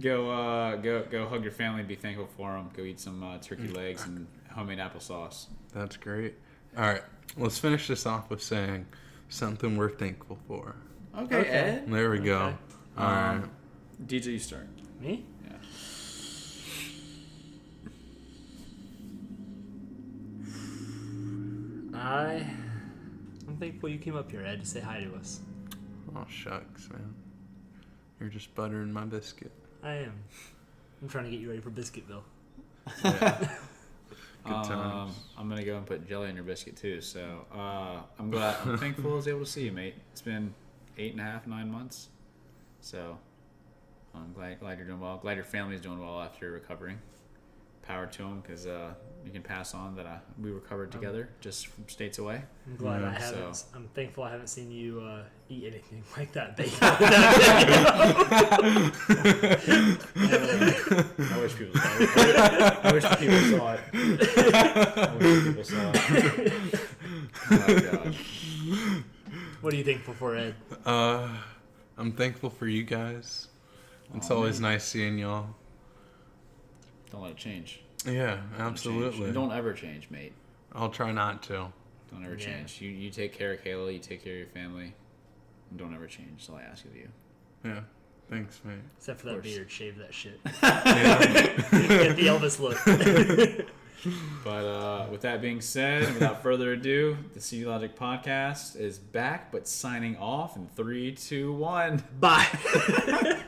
Go hug your family. Be thankful for them. Go eat some turkey legs and homemade applesauce. That's great. All right, let's finish this off with saying something we're thankful for. Okay, Ed. There we go. Okay. All right. DJ, you start. Me? Yeah. I'm thankful you came up here, Ed, to say hi to us. Oh, shucks, man. You're just buttering my biscuit. I am. I'm trying to get you ready for Biscuitville. Yeah. Good times. I'm gonna go and put jelly on your biscuit too. So I'm thankful I was able to see you, mate. It's been 8.5, 9 months. So I'm glad you're doing well. Glad your family's doing well after recovering. Power to them, because you can pass on that we recovered together, just from states away. I'm glad Yeah, I haven't. so- I'm thankful I haven't seen you eat anything like that bacon. I wish people saw it. I wish people saw it. I wish people saw it. Oh god. What are you thankful for, Ed? I'm thankful for you guys. It's always nice seeing y'all. Don't let it change. Yeah, Don't absolutely. change. Don't ever change, mate. I'll try not to. Don't ever Yeah. change. You take care of Kayla. You take care of your family. And don't ever change. That's all I ask of you. Yeah. Thanks, mate. Except for Of that course. beard, shave that shit. Yeah. Get the Elvis look. But with that being said, and without further ado, the CD Logic podcast is back, but signing off in 3, 2, 1. Bye.